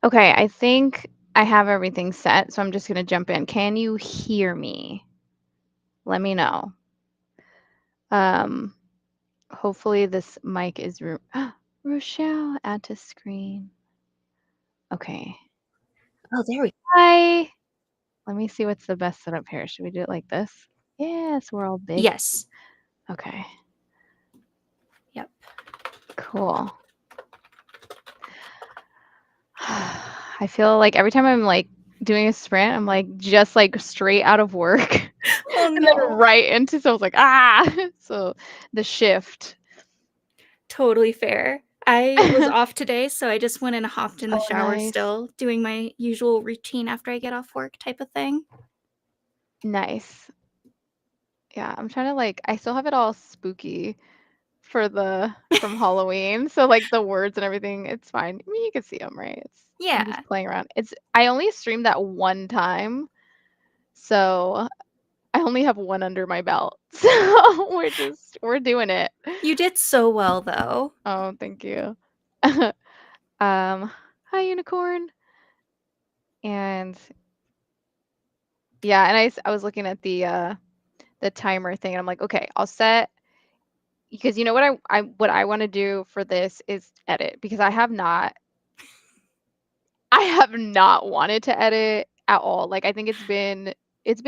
Okay, I think I have everything set, so I'm just gonna jump in. Can you hear me? Let me know. Um, hopefully this mic is Rochelle, add to screen. Okay. Oh, there we go. Hi. Let me see what's the best setup here. Should we do it like this? Yes, we're all big. Yes. Okay. Yep. Cool. I feel like every time I'm like doing a sprint, I'm like just like straight out of work Oh and then no. right into, so I was like, so the shift. Totally fair. I was off today, so I just went and hopped in the Oh, shower nice. still, doing my usual routine after I get off work type of thing. Nice. Yeah, I'm trying to like, I still have it all spooky from Halloween. So like the words and everything, it's fine. I mean, you can see them, right? I'm Yeah. just playing around. I only streamed that one time, so I only have one under my belt. So we're doing it. You did so well though. Oh, thank you. Hi unicorn. And yeah, and I was looking at the timer thing and I'm like, okay, I'll set, because you know what I want to do for this is edit, because I have not wanted to edit at all. Like I think it's been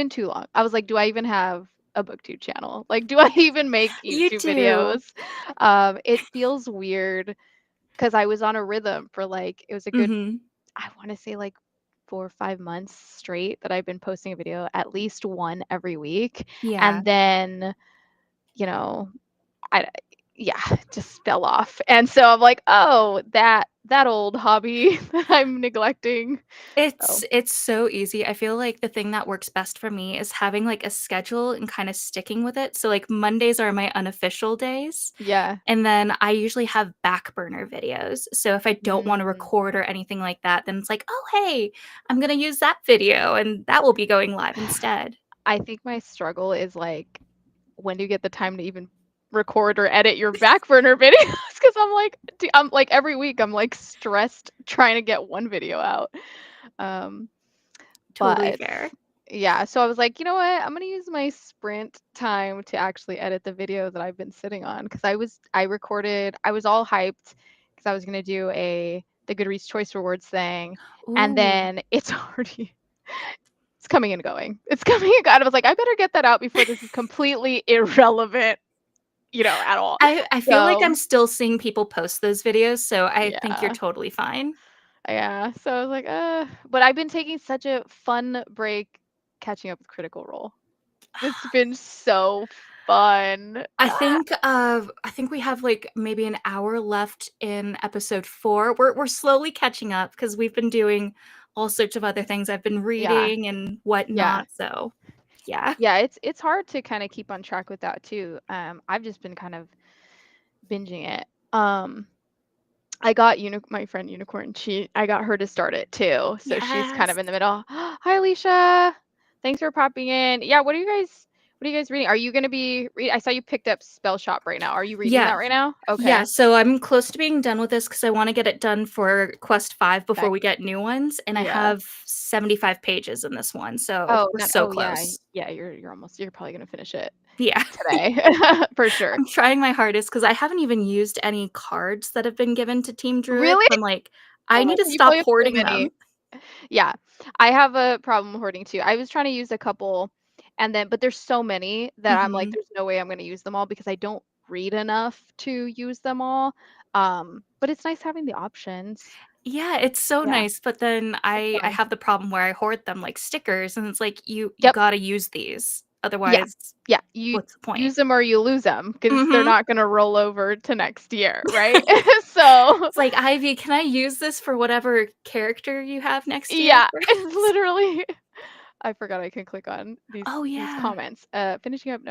too long. I was like, do I even have a BookTube channel? Like, do I even make You YouTube do. videos? It feels weird because I was on a rhythm for like, it was a good, Mhm. I want to say like 4 or 5 months straight that I've been posting a video, at least one every week. Yeah. And then, you know, I yeah, just fell off. And so I'm like, "Oh, that old hobby that I'm neglecting." Oh, It's so easy. I feel like the thing that works best for me is having, like, a schedule and kinda sticking with it. So, like, Mondays are my unofficial days, yeah. and then I usually have back burner videos. So if I don't wanna Mm. record or anything like that, then it's like, "Oh, hey, I'm gonna use that video, and that will be going live instead." I think my struggle is, like, when do you get the time to even record or edit your back burner videos? Because I'm like, every week, I'm, like, stressed trying to get one video out. Um, Totally but fair. yeah, so I was like, "You know what? I'm gonna use my sprint time to actually edit the video that I've been sitting on." Because I was all hyped because I was gonna do the Goodreads Choice Rewards thing, and Ooh. then it's already it's coming and going. It's coming and going. I was like, "I better get that out before this is completely irrelevant, at all." I feel like So, I'm still seeing people post those videos, so I think you're yeah. totally fine. Yeah, so I was like, but I've been taking such a fun break catching up with Critical Role. It's been so fun. I think we have, like, maybe an hour left in episode 4. We're slowly catching up because 'cause we've been doing all sorts of other things. I've been Yeah, reading and yeah. whatnot, so yeah. Yeah, it's hard to kinda keep on track with that too. I've just been kind of binging it. I got my friend Unicorn, I got her to start it too, so she's kind Yes. of in the middle. Hi, Alicia. Thanks for popping in. Yeah, what are you guys reading? Are you gonna be I saw you picked up Spell Shop right now. Are you reading that Yeah. right now? Yeah, Okay, so I'm close to being done with this because I wanna get it done for quest 5 before nice. we get new ones, and I Yeah. have 75 pages in this one, so Oh, we're no, so oh, yeah, close. yeah, you're probably gonna finish it Yeah. today, for sure. I'm trying my hardest because I haven't even used any cards that have been given to Team Druid. Really? I'm like, I Oh my need to god, you stop probably have so hoarding many. them. Yeah, I have a problem hoarding too. I was trying to use a couple, but there's so many that I'm like, Mhm. there's no way I'm gonna use them all because I don't read enough to use them all. But it's nice having the options. Yeah, it's so Yeah, nice, but then it's I fun. have the problem where I hoard them like stickers, and it's like, you Yep. gotta use these, Yeah. otherwise, Yeah. You what's the point? use them or you lose them because they're Mhm. not gonna roll over to next year, right? So, It's like, "Ivy, can I use this for whatever character you have next year, yeah, it's please?" literally I forgot I can click on Oh, these yeah. comments. Finishing up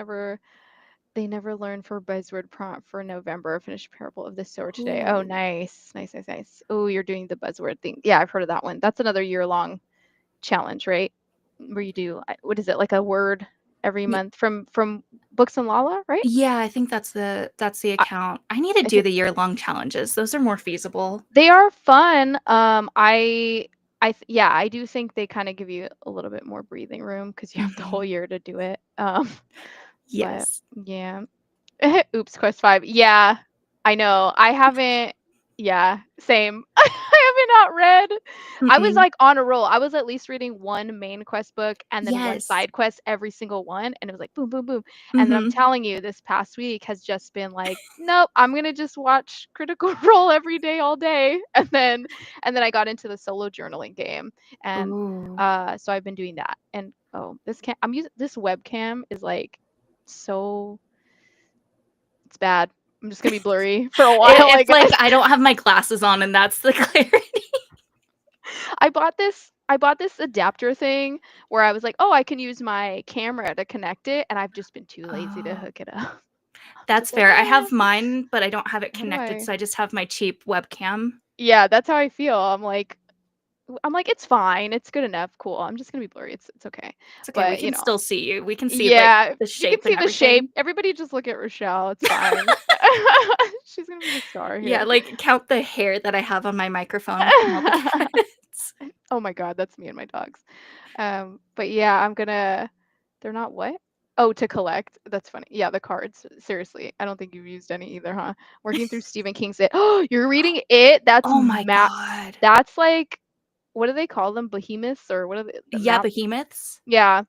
they never learn for buzzword prompt for November. Finish Parable of the Sower today. Oh, Ooh. nice. Nice, nice, nice. Oh, you're doing the buzzword thing. Yeah, I've heard of that one. That's another year-long challenge, right? Where you do what is it, like a word every Ye month from Books and Lala, right? Yeah, I think that's the I, account. I need to I do think the year-long challenges. Those are more feasible. they are fun. Yeah, I do think they kind of give you a little bit more breathing room because you have the whole Mhm. year to do it. But Yes. yeah. Oops, Quest 5. Yeah, I know. I haven't. Yeah, same. I haven't not read. I was Mm-mm. like on a roll. I was at least reading one main quest book and then one Yes. side quest every single one, and it was like boom, boom, boom. And then I'm Mhm. telling you, this past week has just been like, nope, I'm gonna just watch Critical Role every day, all day. And then I got into the solo journaling game, and Ooh. so I've been doing that. And oh, I'm using this webcam is like so it's bad. I'm just gonna be blurry for a while, I It's like guess. I don't have my glasses on, and that's the clarity. I bought this adapter thing where I was like, "Oh, I can use my camera to connect it," and I've just been too lazy to Oh, hook it up. I'm that's just like, fair. I "Ah, have mine, but I don't have it how do connected, I?" so I just have my cheap webcam. Yeah, that's how I feel. I'm like, "It's fine. It's good enough. Cool. I'm just gonna be blurry. It's okay." It's okay, we But, can still see you. We can see, like, yeah, the you can shape and see the shape. everything. Everybody just look at Rochelle. It's fine. She's gonna be the star Yeah, here. like, count the hair that I have on my microphone from all the difference. Oh my god, that's me and my dogs. But yeah, they're not what? Oh, to collect. That's funny. Yeah, the cards. Seriously. I don't think you've used any either, huh? Working through Stephen King's It. Oh, you're reading It? Oh my god. That's like what do they call them? Behemoths or what are the Yeah, map? behemoths. Yeah.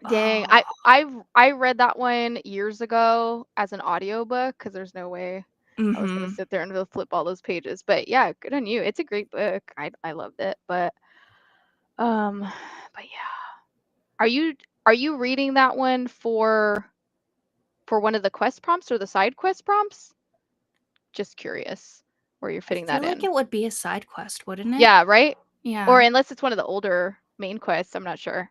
Dang. Oh. I read that one years ago as an audiobook because there's no way I was gonna Mhm. sit there and flip all those pages. But yeah, good on you. It's a great book. I loved it. Um but yeah. Are you are you reading that one for one of the quest prompts or the side quest prompts? Just curious where you're I fitting that feel like in. it would be a side quest, wouldn't it? Yeah, right? Or Yeah. unless it's one of the older main quests, I'm not sure.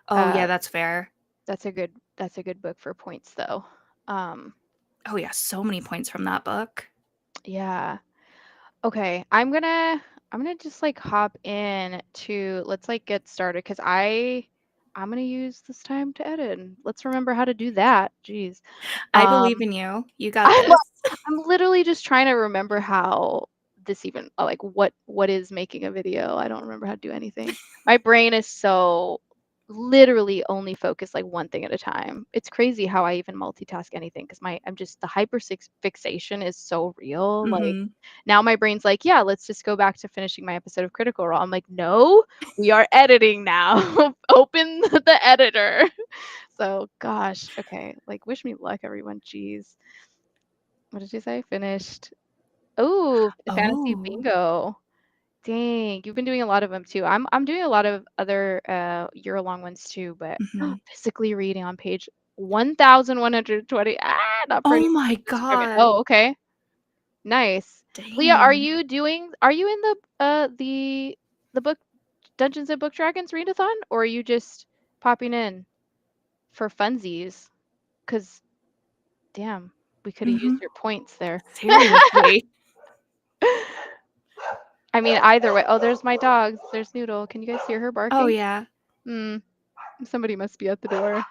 Oh, Uh, yeah, that's fair. that's a good book for points though. Um, Oh, yeah, so many points from that book. yeah. Okay, I'm gonna just like hop in to let's like get started because I'm gonna use this time to edit. And let's remember how to do that. Jeez. I believe Um, in you. You got I'm this. I'm literally just trying to remember how this even like what is making a video. I don't remember how to do anything. My brain is so literally only focused like one thing at a time. It's crazy how I even multitask anything because I'm just the fixation is so real. Like Mhm. now my brain's like, yeah, let's just go back to finishing my episode of Critical Role. I'm like, no, we are editing now. Open the editor. So gosh, okay. Like wish me luck, everyone. Jeez. What did you say? Finished. Oh, the fantasy Oh. bingo. Dang, you've been doing a lot of them too. I'm doing a lot of other year-long ones too, but Mhm. physically reading on page 1120. Not pretty. Oh my Just describe it. god. Oh, okay. Nice. Leah, are Dang. you doing are you in the book Dungeons and Book Dragons readathon or are you just popping in for funsies? Cuz damn, we could have used Mhm. your points there. Seriously. I mean, either way. Oh, there's my dogs. There's Noodle. Can you guys hear her Oh, barking? yeah. Hmm. Somebody must be at the door.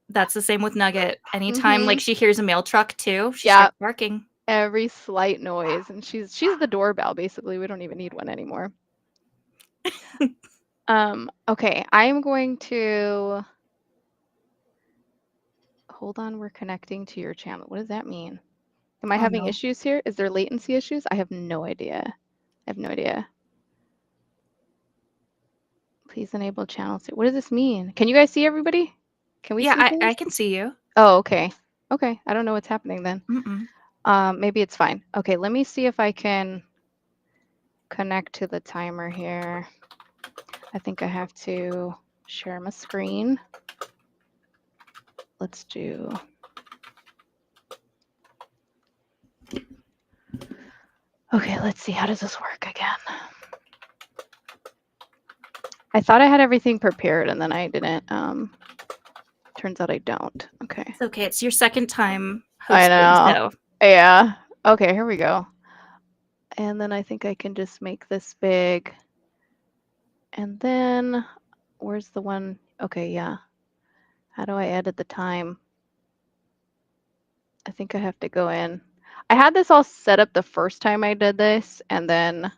That's the same with Nugget. Anytime, like, Mhm. she hears a mail truck too, she Yeah. starts barking. Every slight noise, and she's the doorbell basically. We don't even need one anymore. Okay. I am going to hold on. We're connecting to your channel. What does that mean? Am I Oh, having no. issues here? Is there latency issues? I have no idea. I have no idea. Please enable channel. What does this mean? Can you guys see everybody? Can we Yeah, see I things? can see you. Oh, okay. Okay. I don't know what's happening then. Mm-mm. Maybe it's fine. Okay, let me see if I can connect to the timer here. I think I have to share my screen. Let's do. Okay, let's see. How does this work again? I thought I had everything prepared and then I didn't. Turns out I don't. Okay. It's okay, it's your second time I hosting, know. so Yeah. Okay, here we go. And then I think I can just make this big. And then where's the one? Okay, yeah. How do I edit the time? I think I have to go in. I had this all set up the first time I did this, and then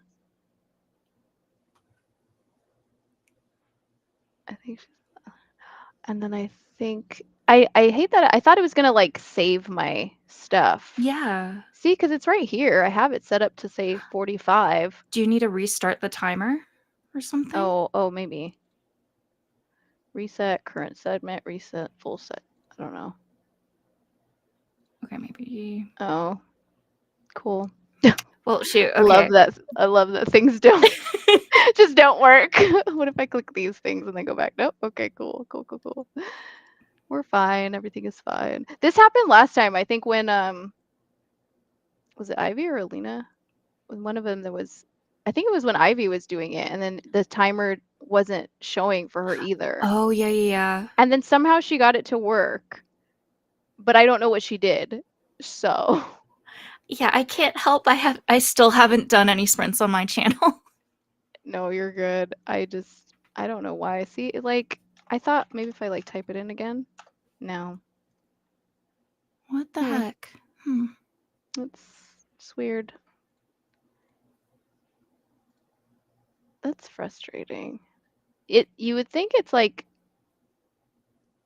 I think, and then I think I hate that I thought it was gonna like save my stuff. Yeah. See, because it's right here. I have it set up to say 45. Do you need to restart the timer or something? Oh, maybe. Reset current segment, reset full set. I don't know. Okay, maybe. Oh, cool. Well, shoot. I love Okay. that. I love that things don't just don't work. What if I click these things and they go back? Nope. Okay, cool. We're fine. Everything is fine. This happened last time. I think when was it Ivy or Alina? When one of them I think it was when Ivy was doing it, and then the timer wasn't showing for her either. Oh, yeah, yeah, yeah. And then somehow she got it to work, but I don't know what she did. So Yeah, I can't help. I still haven't done any sprints on my channel. no, you're good. I don't know why. See, like I thought maybe if I like type it in again. No. What the heck? It's weird. That's frustrating. You would think it's like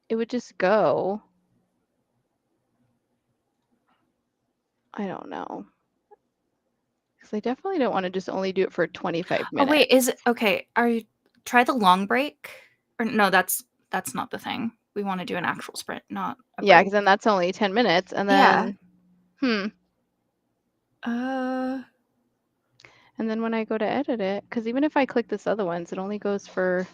it would just go. I don't know. Because I definitely don't want to just only do it for 25 Oh, minutes. wait, is it okay? Try the long break? Or no, that's not the thing. We want to do an actual sprint, not a Yeah, break. because then that's only 10 minutes, and Yeah. then and then when I go to edit it, because even if I click this other ones, it only goes for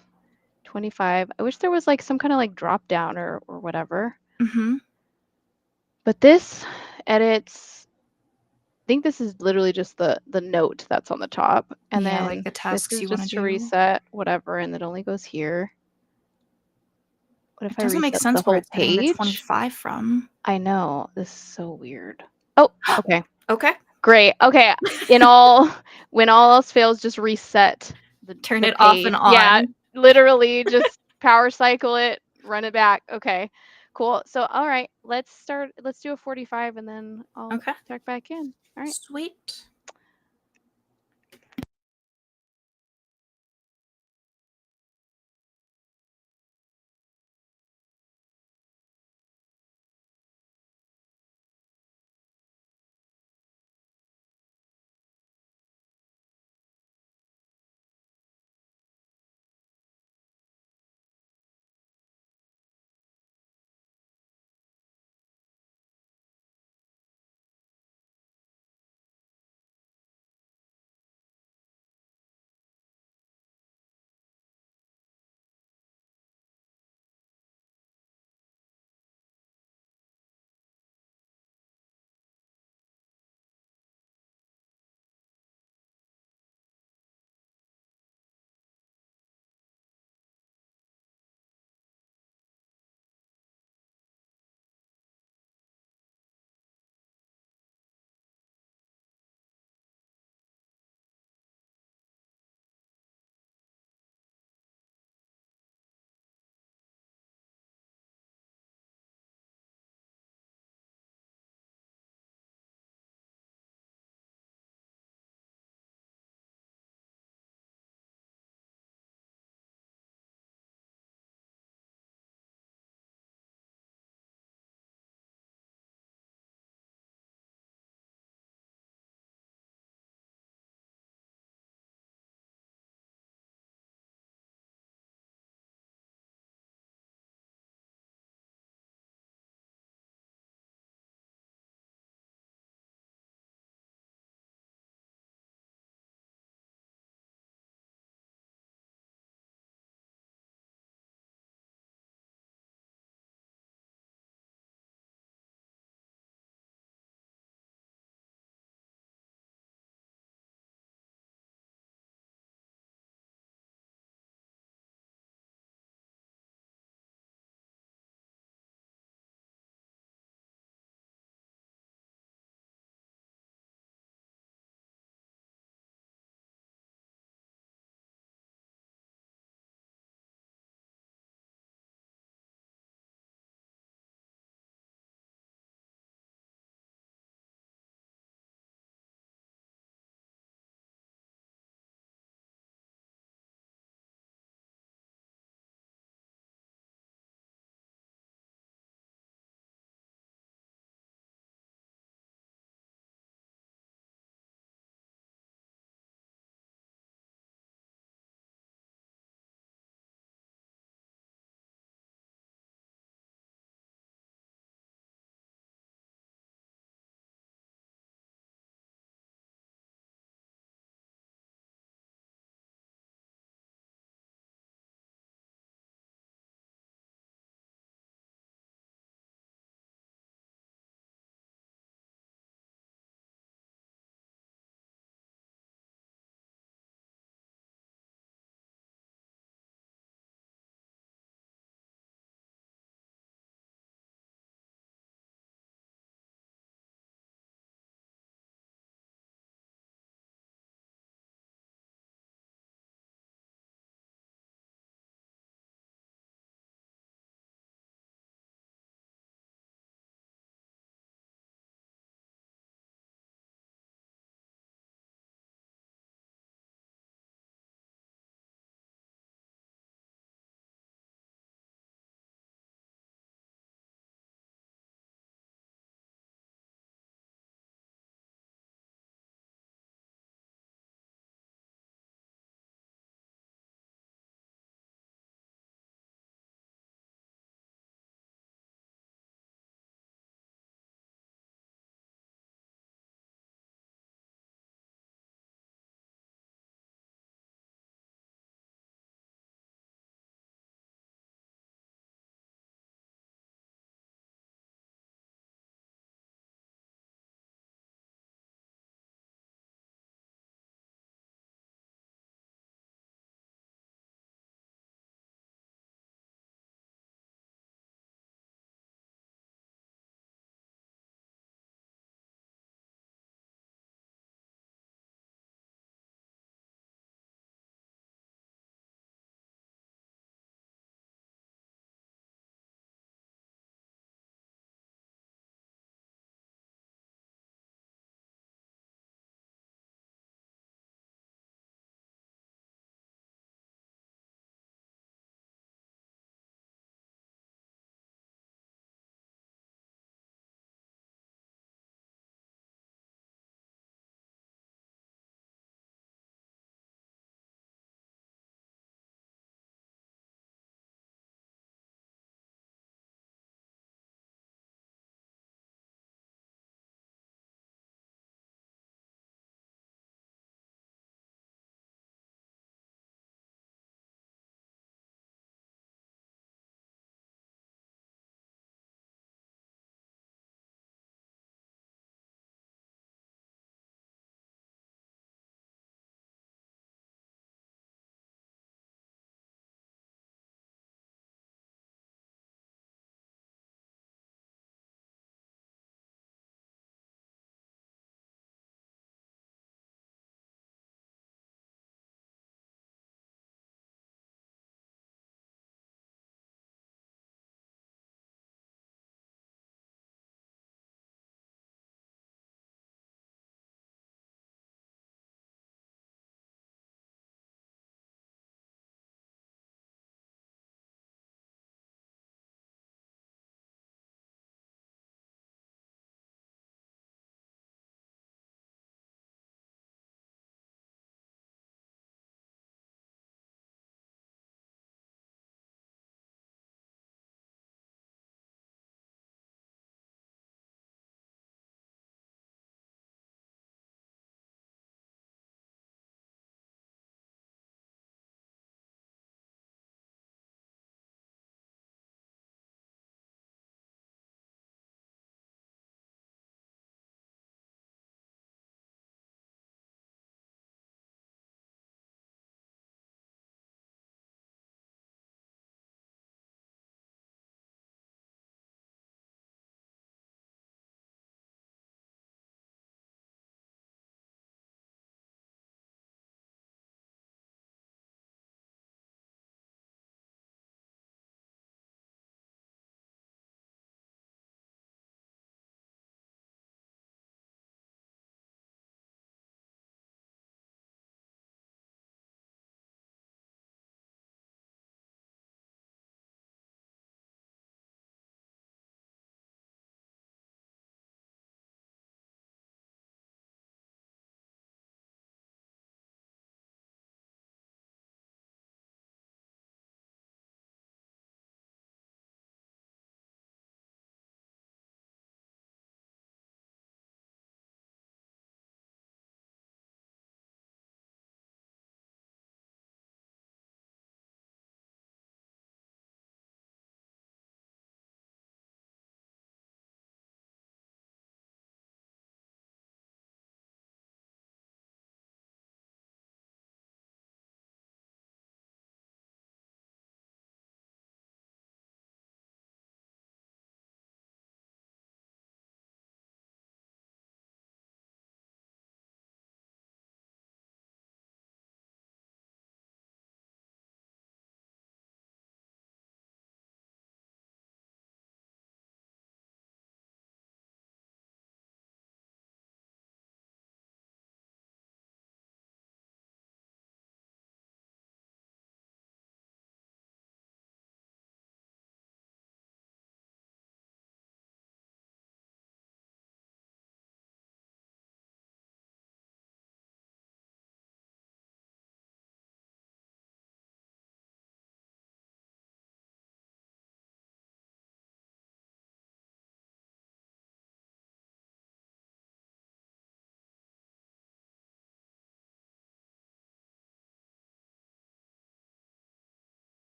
25. I wish there was like some kind of like drop down or whatever. But this edits. I think this is literally just the note that's on the top, and Yeah, then like the this tasks is you want to just to do. reset whatever, and it only goes here. What if It I doesn't make reset the sense where whole it's getting the page? 25 from. I know, this is so weird. Oh, okay. Okay. Great. Okay. When all else fails, just reset Turn the it off page. and Yeah, on. literally just power cycle it, run it back. Okay. Cool. So all right, let's do a 45 and then I'll Okay. check back in. All right. Sweet.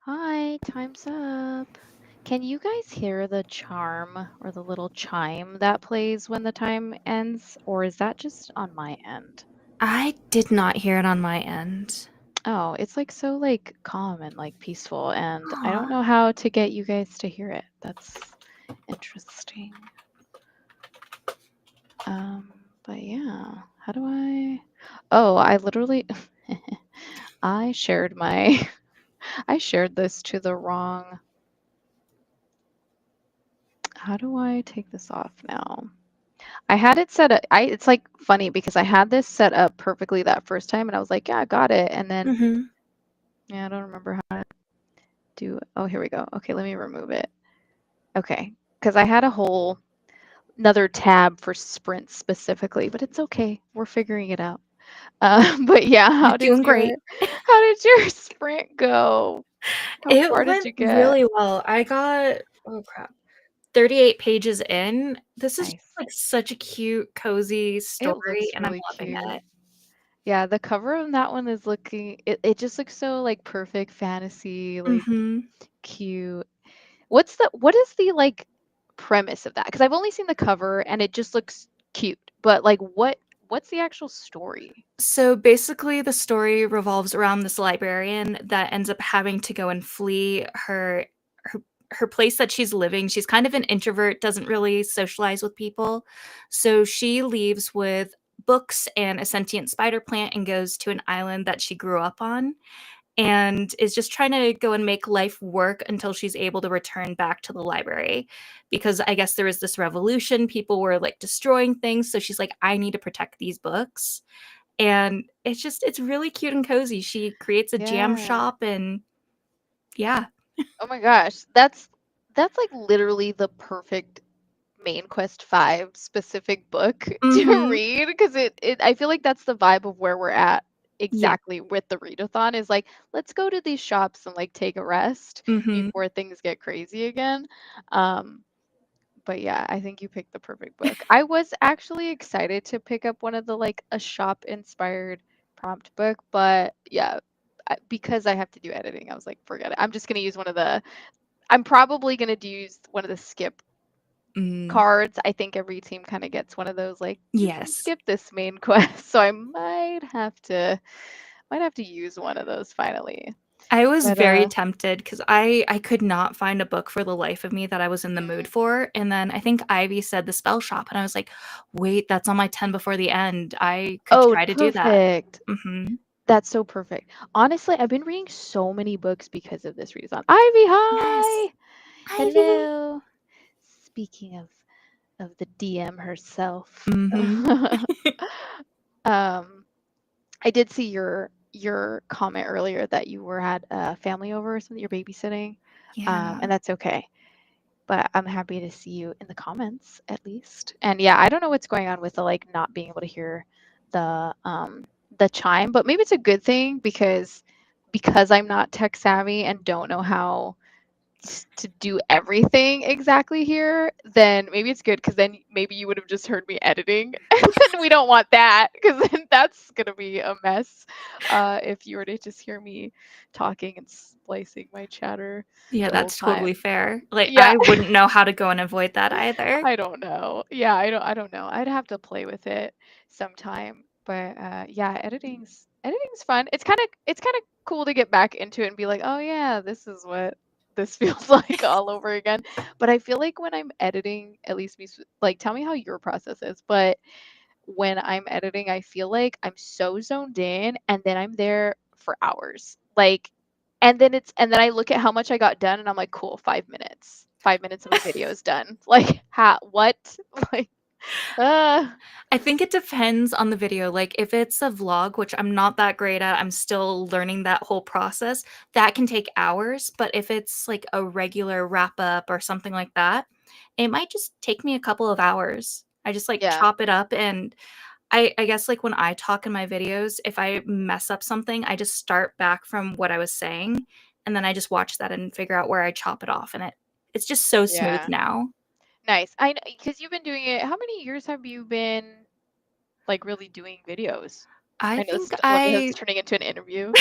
Hi, time's up. Can you guys hear the charm or the little chime that plays when the time ends, or is that just on my end? I did not hear it on my end. Oh, it's like so like calm and like peaceful, and I don't Aw. know how to get you guys to hear it. That's interesting. Um, but yeah, how do I? Oh, I literally I shared my I shared this to the wrong. How do I take this off now? I had it set up. It's like funny because I had this set up perfectly that first time, and I was like, yeah, I got it. And then, Mhm. yeah, I don't remember how to do. Oh, here we go. Okay, let me remove it. Okay, because I had a whole another tab for Sprint specifically, but it's okay. We're figuring it out. But yeah, You're doing great. how did your Sprint go? How It far did went you get? really well. I got, oh crap, 38 pages in. This is Nice. like such a cute, cozy It story, looks and I'm really loving cute. it. Yeah, the cover on that one is looking. It just looks so like perfect fantasy, like Mhm. cute. What is the like premise of that? Because I've only seen the cover and it just looks cute. But like what's the actual story? So basically, the story revolves around this librarian that ends up having to go and flee her her place that she's living. She's kind of an introvert, doesn't really socialize with people. So she leaves with books and a sentient spider plant and goes to an island that she grew up on and is just trying to go and make life work until she's able to return back to the library because I guess there was this revolution, people were like destroying things, so she's like, I need to protect these books. And it's really cute and cozy. She creates a jam Yeah. shop and yeah. Oh my gosh. That's like literally the perfect main quest 5 specific book to Mhm. read because it I feel like that's the vibe of where we're at Yeah. exactly with the readathon is like let's go to these shops and like take a rest Mhm. before things get crazy again. Um but yeah, I think you picked the perfect book. I was actually excited to pick up one of the like a shop inspired prompt book, but yeah, because I have to do editing, I was like, forget it. I'm just gonna use one of the. I'm probably gonna use one of the skip Mm. cards. I think every team kind of gets one of those. Like you can Yes. skip this main quest, so I might have to use one of those finally. I was But very tempted because I could not find a book for the life of me that I was in the mood mm, for, and then I think Ivy said The Spell Shop, and I was like, "Wait, that's on my 10 before the end. I could oh, try to do that." perfect. Mhm. That's so perfect. Honestly, I've been reading so many books because of this reason. Ivy, Yes. hi. Ivy. Hello. Speaking of the DM herself. Mhm. um, I did see your comment earlier that you were had a family over or something you're babysitting. Yeah. And that's okay. But I'm happy to see you in the comments at least. And yeah, I don't know what's going on with the like not being able to hear the chime, but maybe it's a good thing because I'm not tech savvy and don't know how to do everything exactly here, then maybe it's good because then maybe you would have just heard me editing, and we don't want that because then that's gonna be a mess. If you were to just hear me talking and splicing my chatter Yeah, the whole that's totally time. fair. Like, Yeah, I wouldn't know how to go and avoid that either. I don't know. Yeah, I don't know. I'd have to play with it sometime. But yeah, editing's fun. It's kind of cool to get back into it and be like, "Oh yeah, this is what this feels like all over again." But I feel like when I'm editing, at least like tell me how your process is, but when I'm editing, I feel like I'm so zoned in and then I'm there for hours. Like and then I look at how much I got done and I'm like, cool, 5 minutes. 5 minutes of a video is done. Like what? Like uh I think it depends on the video, like, if it's a vlog, which I'm not that great at, I'm still learning that whole process, that can take hours, but if it's, like, a regular wrap-up or something like that, it might just take me a couple of hours. I just, like, yeah. chop it up, and I guess, like, when I talk in my videos, if I mess up something, I just start back from what I was saying, and then I just watch that and figure out where I chop it off, and it's just so smooth Yeah. now. Nice. I know because you've been doing it. How many years have you been like really doing videos? I I know think this is I turning into an interview.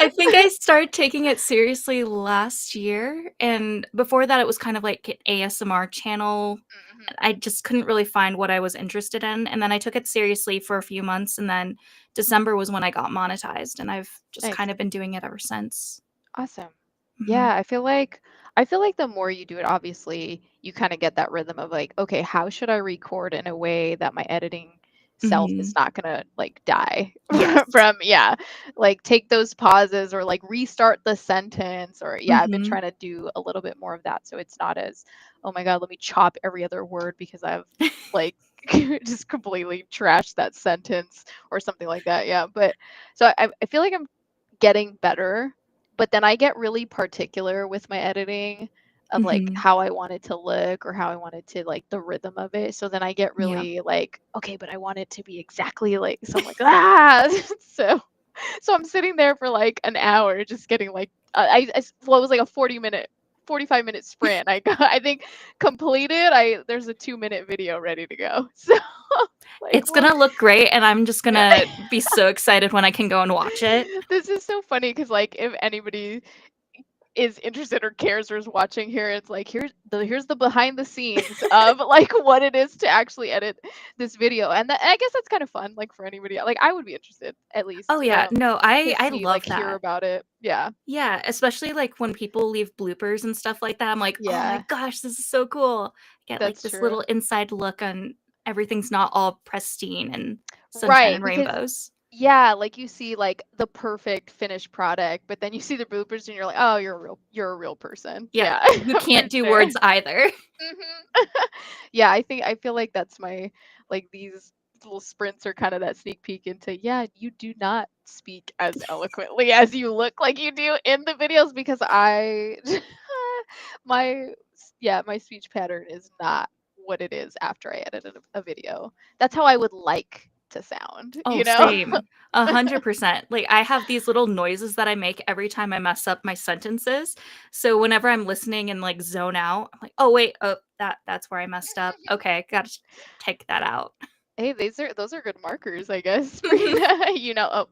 I think I started taking it seriously last year, and before that, it was kind of like an ASMR channel. Mhm. I just couldn't really find what I was interested in, and then I took it seriously for a few months, and then December was when I got monetized, and I've just Nice. kind of been doing it ever since. Awesome. Mhm. Yeah, I feel like the more you do it, obviously, you kind of get that rhythm of like, okay, how should I record in a way that my editing self is Mhm. not gonna like die Yes. from, yeah, like take those pauses or like restart the sentence or yeah, I've been Mhm. trying to do a little bit more of that so it's not as, oh my God, let me chop every other word because I've like just completely trashed that sentence or something like that. Yeah. But so I feel like I'm getting better, but then I get really particular with my editing of like Mhm. how I want it to look or how I want it to like the rhythm of it. So then I get Yeah. really like, okay, but I want it to be exactly like so I'm like, ah so so I'm sitting there for like an hour just getting like well it was like a 45-minute sprint. I got I think completed. I There's a 2-minute video ready to go. So like It's gonna look great, and I'm just gonna be so excited when I can go and watch it. this is so funny because like if anybody is interested or cares or is watching here, it's like here's the behind the scenes of like what it is to actually edit this video. And I guess that's kind of fun, like for anybody. Like I would be interested at Oh, least yeah. No, to I see like love hear that. about it. Yeah. Yeah, especially, like, when people leave bloopers and stuff like that, I'm like, "Oh my Yeah, gosh, this is so cool." Get, like, that's this true. little inside look on everything's not all pristine and sunshine Right, and because rainbows. yeah, like you see like the perfect finished product, but then you see the bloopers and you're like, oh, you're a real person. Yeah, Yeah, you for can't do sure. words either. Mhm. Yeah, I feel like that's my like these little sprints are kind of that sneak peek into, yeah, you do not speak as eloquently as you look like you do in the videos because I my speech pattern is not what it is after I edited a video. That's how I would like to sound, Oh, you know? same. 100%. Like, I have these little noises that I make every time I mess up my sentences, so whenever I'm listening and, like, zone out, I'm like, "Oh, wait, oh, that's where I messed up. Okay, gotta take that out." Hey, those are good markers, I guess, for you to, oh,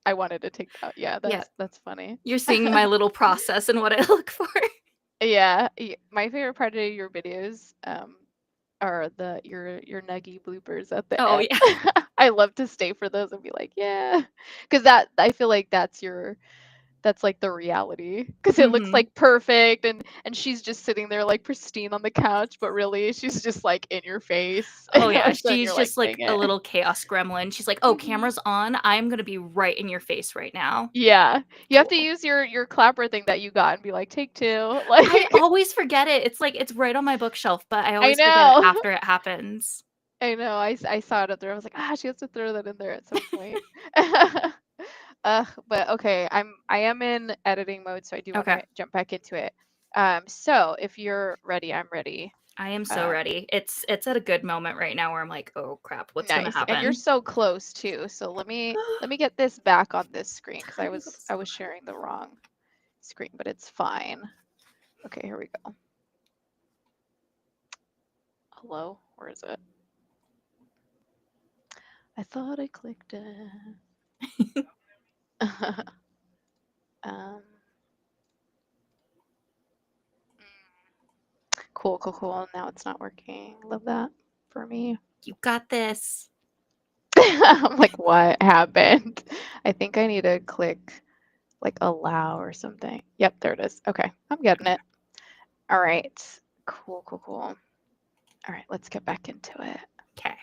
I wanted to take that. Yeah, Yeah, that's funny. you're seeing my little process and what I look for. Yeah, my favorite part of your videos, are your nuggy bloopers at the Oh, end. yeah. I love to stay for those and be like, yeah, because that I feel like that's like the reality because it looks Mhm. like perfect and she's just sitting there like pristine on the couch, but really she's just like in your face. Oh, yeah, So she's you're like, just dang like a it. little chaos gremlin. She's like, "Oh, Mhm. camera's on. I'm gonna be right in your face right now." Yeah, you have to Cool. use your clapper thing that you got and be like, take two, I like always forget it. It's like it's right on my bookshelf, but I I always forget it know. after it happens. I know, I saw it up there, I was like, "Ah, she has to throw that in there at some point." But okay, I am in editing mode, so I do Okay. wanna jump back into it. So if you're ready, I'm ready. I am so Um, ready. It's at a good moment right now where I'm like, "Oh, crap. What's gonna nice, and you're happen?" so close too, so let me get this back on this screen because Tiny little I was spot. sharing the wrong screen, but it's fine. Okay, here we go. Hello? Where is it? I thought I clicked it. Um, cool, cool, cool. Now it's not working. Love that for me. You got this. I'm like, what happened? I think I need to click like allow or something. Yep, there it is. Okay, I'm getting Okay. it. All right. Cool, cool, cool. All right, let's get back into it. 'Kay.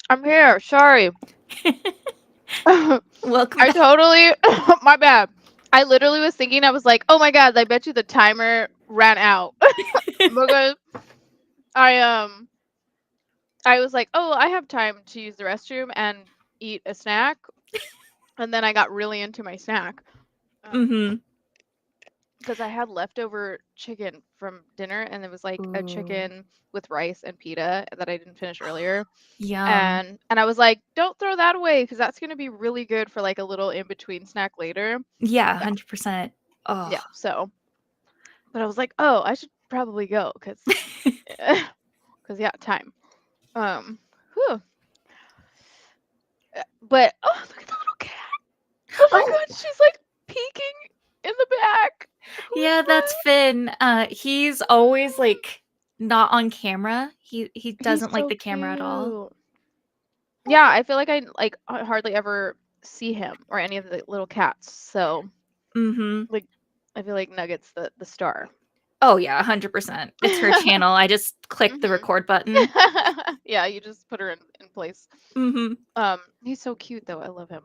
I'm here. Sorry. I Welcome back. totally, my bad. I literally was thinking, I was like, oh my God, I bet you the timer ran out. Because I, I was like, oh, I have time to use the restroom and eat a snack. And then I got really into my snack. Mhm. Because I had leftover chicken from dinner, and it was like a Ooh. chicken with rice and pita that I didn't finish earlier. Yum. And I was like, don't throw that away because that's gonna be really good for like a little in between snack later. Yeah, Yeah, 100%. Oh. yeah. So, but I was like, oh, I should probably go because yeah, time. Um, whew. But oh, look at the little cat. Oh my Oh, God, she's like peeking in the back. Who is yeah, that's that? Finn. He's always, like, not on camera. He He's doesn't like so the camera at all. cute. Yeah, I feel like I like hardly ever see him or any of the little cats. So Mhm. like, I feel like Nugget's the star. Oh, yeah, 100%. It's her channel. I just clicked the Mhm. record button. Yeah, you just put her in place. Mhm. He's so cute though. I love him.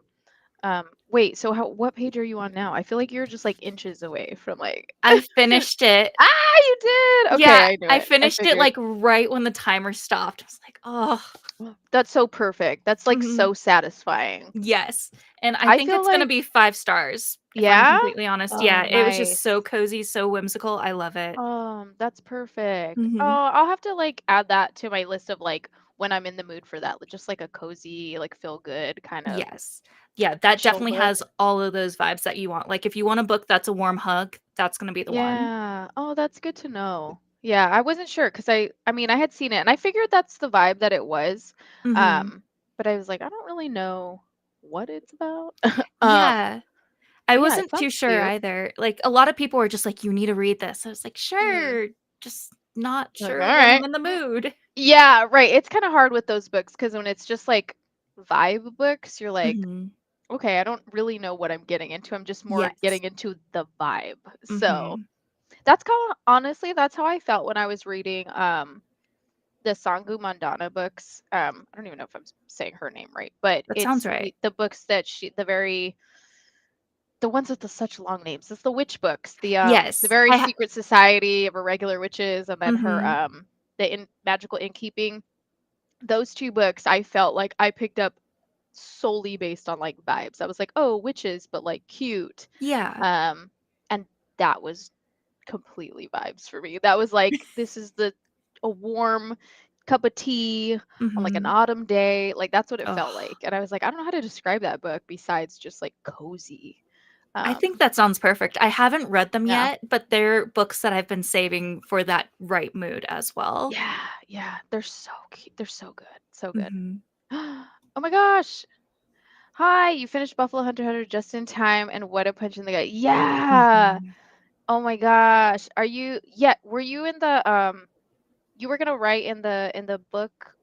Wait, so what page are you on now? I feel like you're just like inches away from like I finished it. you did. Okay, Yeah, I knew I it. I finished it, figured. like, right when the timer stopped. I was like, "Oh." That's so perfect. That's like Mhm. so satisfying. Yes, and I I think feel it's gonna like, be 5 stars, if I'm yeah? completely honest. Oh, Yeah, it was just nice. so cozy, so whimsical. I love it. That's perfect. Oh, Mhm. I'll have to like add that to my list of like when I'm in the mood for that, like, just like a cozy, like feel good kind of Yes. Yeah, that chill definitely book. has all of those vibes that you want. Like, if you want a book that's a warm hug, that's gonna be the one. Yeah. Oh, that's good to know. Yeah, I wasn't sure because I mean, I had seen it and I figured that's the vibe that it was. Mhm. Um, but I was like, I don't really know what it's about. Um, Yeah. I but yeah, it wasn't too sounds sure cute. either. Like, a lot of people were just like, "You need to read this." I was like, Mhm. "Sure." Just not Like, all sure when I'm right. in the mood. Yeah, right. It's kind of hard with those books because when it's just like vibe books, you're like, Mhm. okay, I don't really know what I'm getting into. I'm just more Yes. getting into the vibe. So Mhm. that's kind of honestly, that's how I felt when I was reading the Sangu Mandana books. I don't even know if I'm saying her name right, but That sounds it's right. the books that the ones with such long names. It's the witch books, the Yes. very I ha secret society of irregular witches, and then her Mhm. magical innkeeping. Those two books I felt like I picked up solely based on like vibes. I was like, oh, witches, but like cute. Yeah. Um, and that was completely vibes for me. That was like, this is a warm cup of tea on like an Mhm. autumn day. Like that's what it felt Ugh. like. And I was like, I don't know how to describe that book besides just like cozy. I think Um, that sounds perfect. I haven't read them yeah. yet, but they're books that I've been saving for that right mood as well. Yeah, yeah. They're so cute. They're so good. So good. Mhm. Oh my gosh. Hi, you finished Buffalo Hunter Hunter just in time, and what a punch in the gut. Yeah. Mhm. Oh my gosh. Were you in the you were gonna write in the book,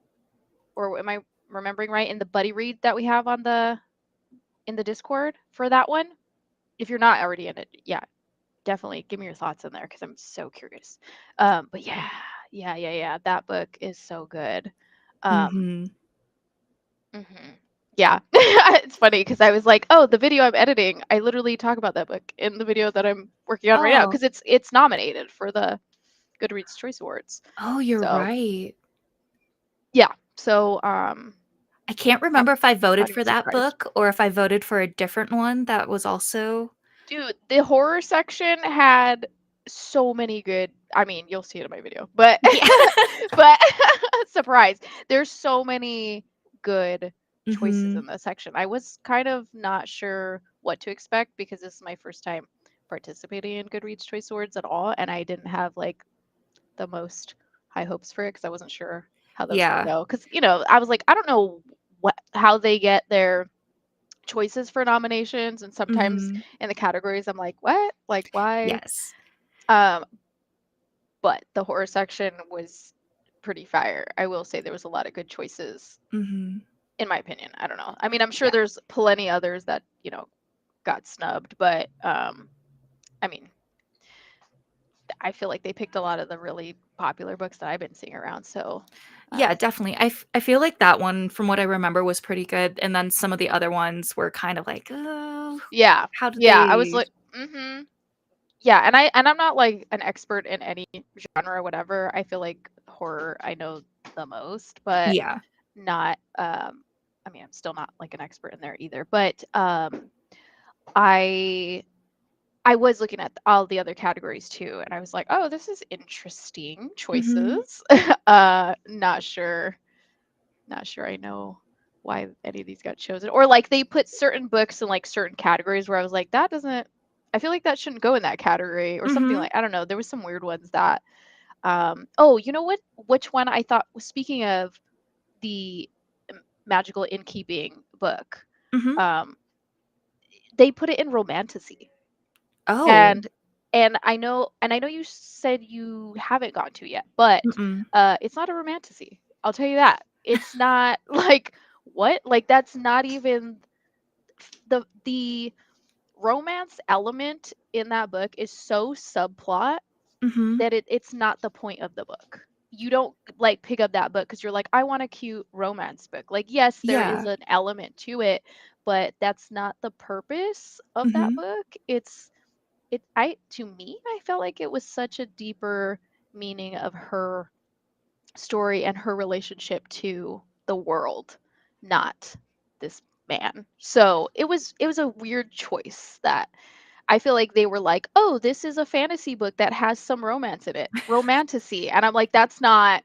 or am I remembering right, in the buddy read that we have on the in the Discord for that one? If you're not already in it, yeah, definitely give me your thoughts in there because I'm so curious. But yeah, yeah. That book is so good. Um, Mhm. mhm. Yeah. It's funny because I was like, oh, the video I'm editing, I literally talk about that book in the video that I'm working on right now Oh. because it's nominated for the Goodreads Choice Awards. Oh, you're So right. yeah. So I can't not remember if I voted not for even that surprised. book or if I voted for a different one that was also Dude, the horror section had so many good, I mean, you'll see it in my video, but Yeah. but surprise. There's so many good choices Mhm. in this section. I was kind of not sure what to expect because this is my first time participating in Goodreads Choice Awards at all, and I didn't have like the most high hopes for it because I wasn't sure how that was gonna Yeah. go. Because I was like, I don't know how they get their choices for nominations, and sometimes Mhm. in the categories I'm like, what? Like why? Yes. Um, but the horror section was pretty fire. I will say there was a lot of good choices Mhm. in my opinion. I don't know. I mean, I'm sure Yeah. there's plenty others that, got snubbed, but I mean, I feel like they picked a lot of the really popular books that I've been seeing around. So, Yeah, um, definitely. I feel like that one, from what I remember, was pretty good, and then some of the other ones were kind of like, "Oh, yeah, how did yeah, I was they?" like, mm-hmm. Yeah, and I'm not like an expert in any genre or whatever. I feel like horror I know the most, but Yeah. not I mean, I'm still not like an expert in there either. But I I was looking at all the other categories too, and I was like, "Oh, this is interesting Mhm. choices." Not sure, not sure I know why any of these got chosen. Or like they put certain books in like certain categories where I was like, "That doesn't I feel like that shouldn't go in that category," or something Mhm. like I don't know. There was some weird ones that oh, you know what? Which one I thought speaking of the magical innkeeping book, Mhm. um, they put it in romantasy. Oh. And I know you said you haven't gone to yet, but Mm-mm. it's not a romantasy. I'll tell you that. It's not like what? Like that's not even the romance element in that book is so subplot Mhm. that it's not the point of the book. You don't like pick up that book because you're like, I want a cute romance book. Like, yes, there is Yeah. an element to it, but that's not the purpose of that Mhm. book. I felt like it was such a deeper meaning of her story and her relationship to the world, not this man. So it was a weird choice that I feel like they were like, "Oh, this is a fantasy book that has some romance in it. Romantasy." And I'm like, that's not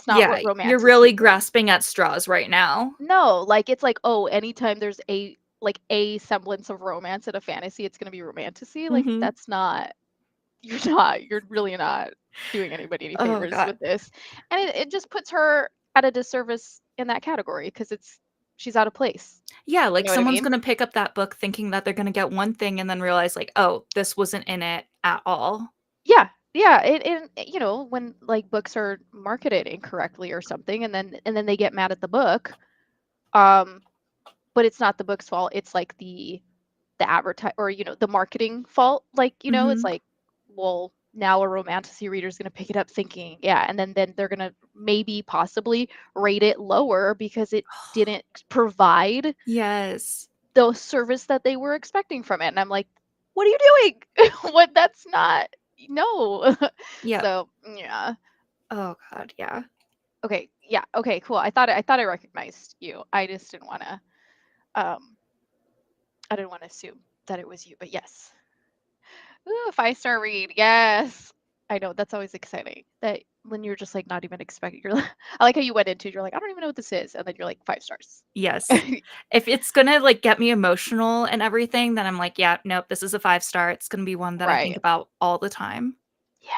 Yeah, what you're romantasy really means. grasping at straws right now. No, like it's like, "Oh, anytime there's a semblance of romance in a fantasy, it's going to be romantasy." Like Mhm. that's not you're really not doing anybody any Oh favors with god. this. And it just puts her at a disservice in that category because she's out of place. Yeah, You like, know what I someone's mean? gonna pick up that book thinking that they're gonna get one thing and then realize, like, "Oh, this wasn't in it at all." Yeah, yeah, when, like, books are marketed incorrectly or something, and then they get mad at the book, um, but it's not the book's fault, it's, like, the advertise or, the marketing fault, like, it's Mhm. like, well, now a romantasy reader's gonna pick it up thinking yeah, and then they're gonna maybe, possibly rate it lower because it didn't provide Yes. the service that they were expecting from it, and I'm like, "What are you doing? What that's not no." Yep. So, yeah. Oh god, yeah. Okay, yeah, okay, cool. I thought I recognized you. Um, I didn't wanna assume that it was you, but yes. Ooh, a five-star read, yes. I know, that's always exciting. That when you're just, like, not even expecting you're like I like how you went into it, you're like, "I don't even know what this is," and then you're like, 5 stars. Yes. If it's gonna, like, get me emotional and everything, then I'm like, "Yeah, nope, this is a 5 star, it's gonna be one that I think Right. about all the time." Yeah.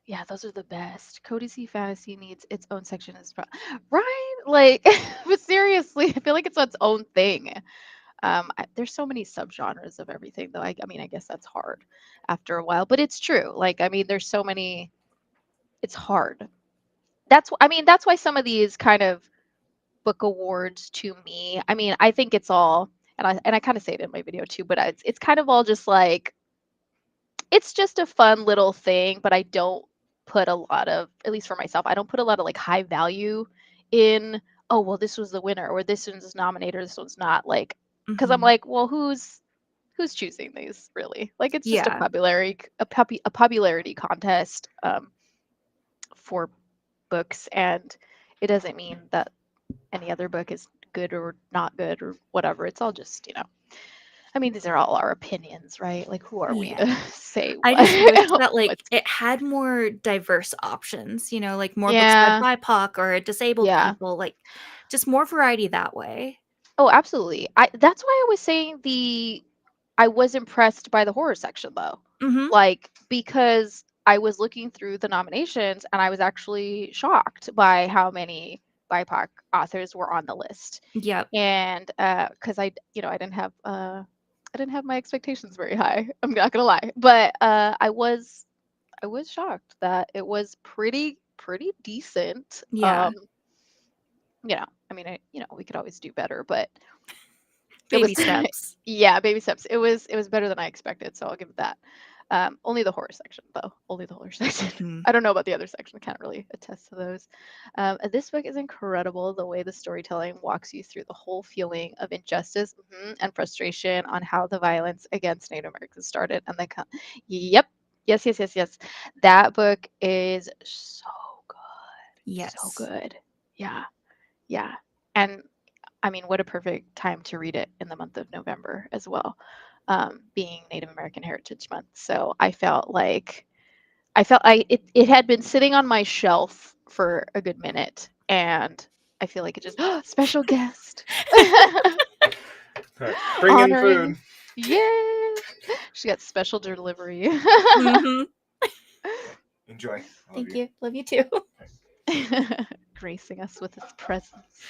Yeah, those are the best. Cozy fantasy needs its own section as well. Right? Like, but seriously, I feel like it's its own thing. There's so many subgenres of everything, though. I mean, I guess that's hard after a while, but it's true. Like, I mean, there's so many. It's hard. I mean, that's why some of these kind of book awards to me. I mean, I think it's all, and I kind of say it in my video too, but it's kind of all just like it's just a fun little thing, but I don't put a lot of, at least for myself, I don't put a lot of like high value in, oh, well, this was the winner or this one's nominated, or this one's not. Like, because I'm Mhm. like, well, who's choosing these really? Like, it's just a Yeah. popularity contest for books, and it doesn't mean that any other book is good or not good or whatever. It's all just, I mean, these are all our opinions, right? Like, who are we Yeah. to say I what? just wish that, like, What's it had more diverse options, like, more books by Yeah, BIPOC or disabled yeah. people, like, just more variety that way. Oh, absolutely. That's why I was saying I was impressed by the horror section though. Mhm. Like because I was looking through the nominations and I was actually shocked by how many BIPOC authors were on the list. Yep. And cuz I didn't have my expectations very high. I'm not going to lie. But I was shocked that it was pretty decent. Yeah. I mean, we could always do better, but it was Baby steps. yeah, baby steps. It was better than I expected, so I'll give it that. Only the horror section, though. Only the horror section. Mhm. I don't know about the other section. I can't really attest to those. This book is incredible. The way the storytelling walks you through the whole feeling of injustice and frustration on how the violence against Native Americans started. And then, yep, yes, yes, yes, yes. That book is so good. So Yes. good. Yeah, yeah. And I mean, what a perfect time to read it in the month of November as well, being Native American Heritage Month. So it had been sitting on my shelf for a good minute, and I feel like it just special guest Bring in food. honoring. Yeah, she got special delivery. Mhm. Enjoy. I love Thank you. you. Love you too. Gracing us with his presence.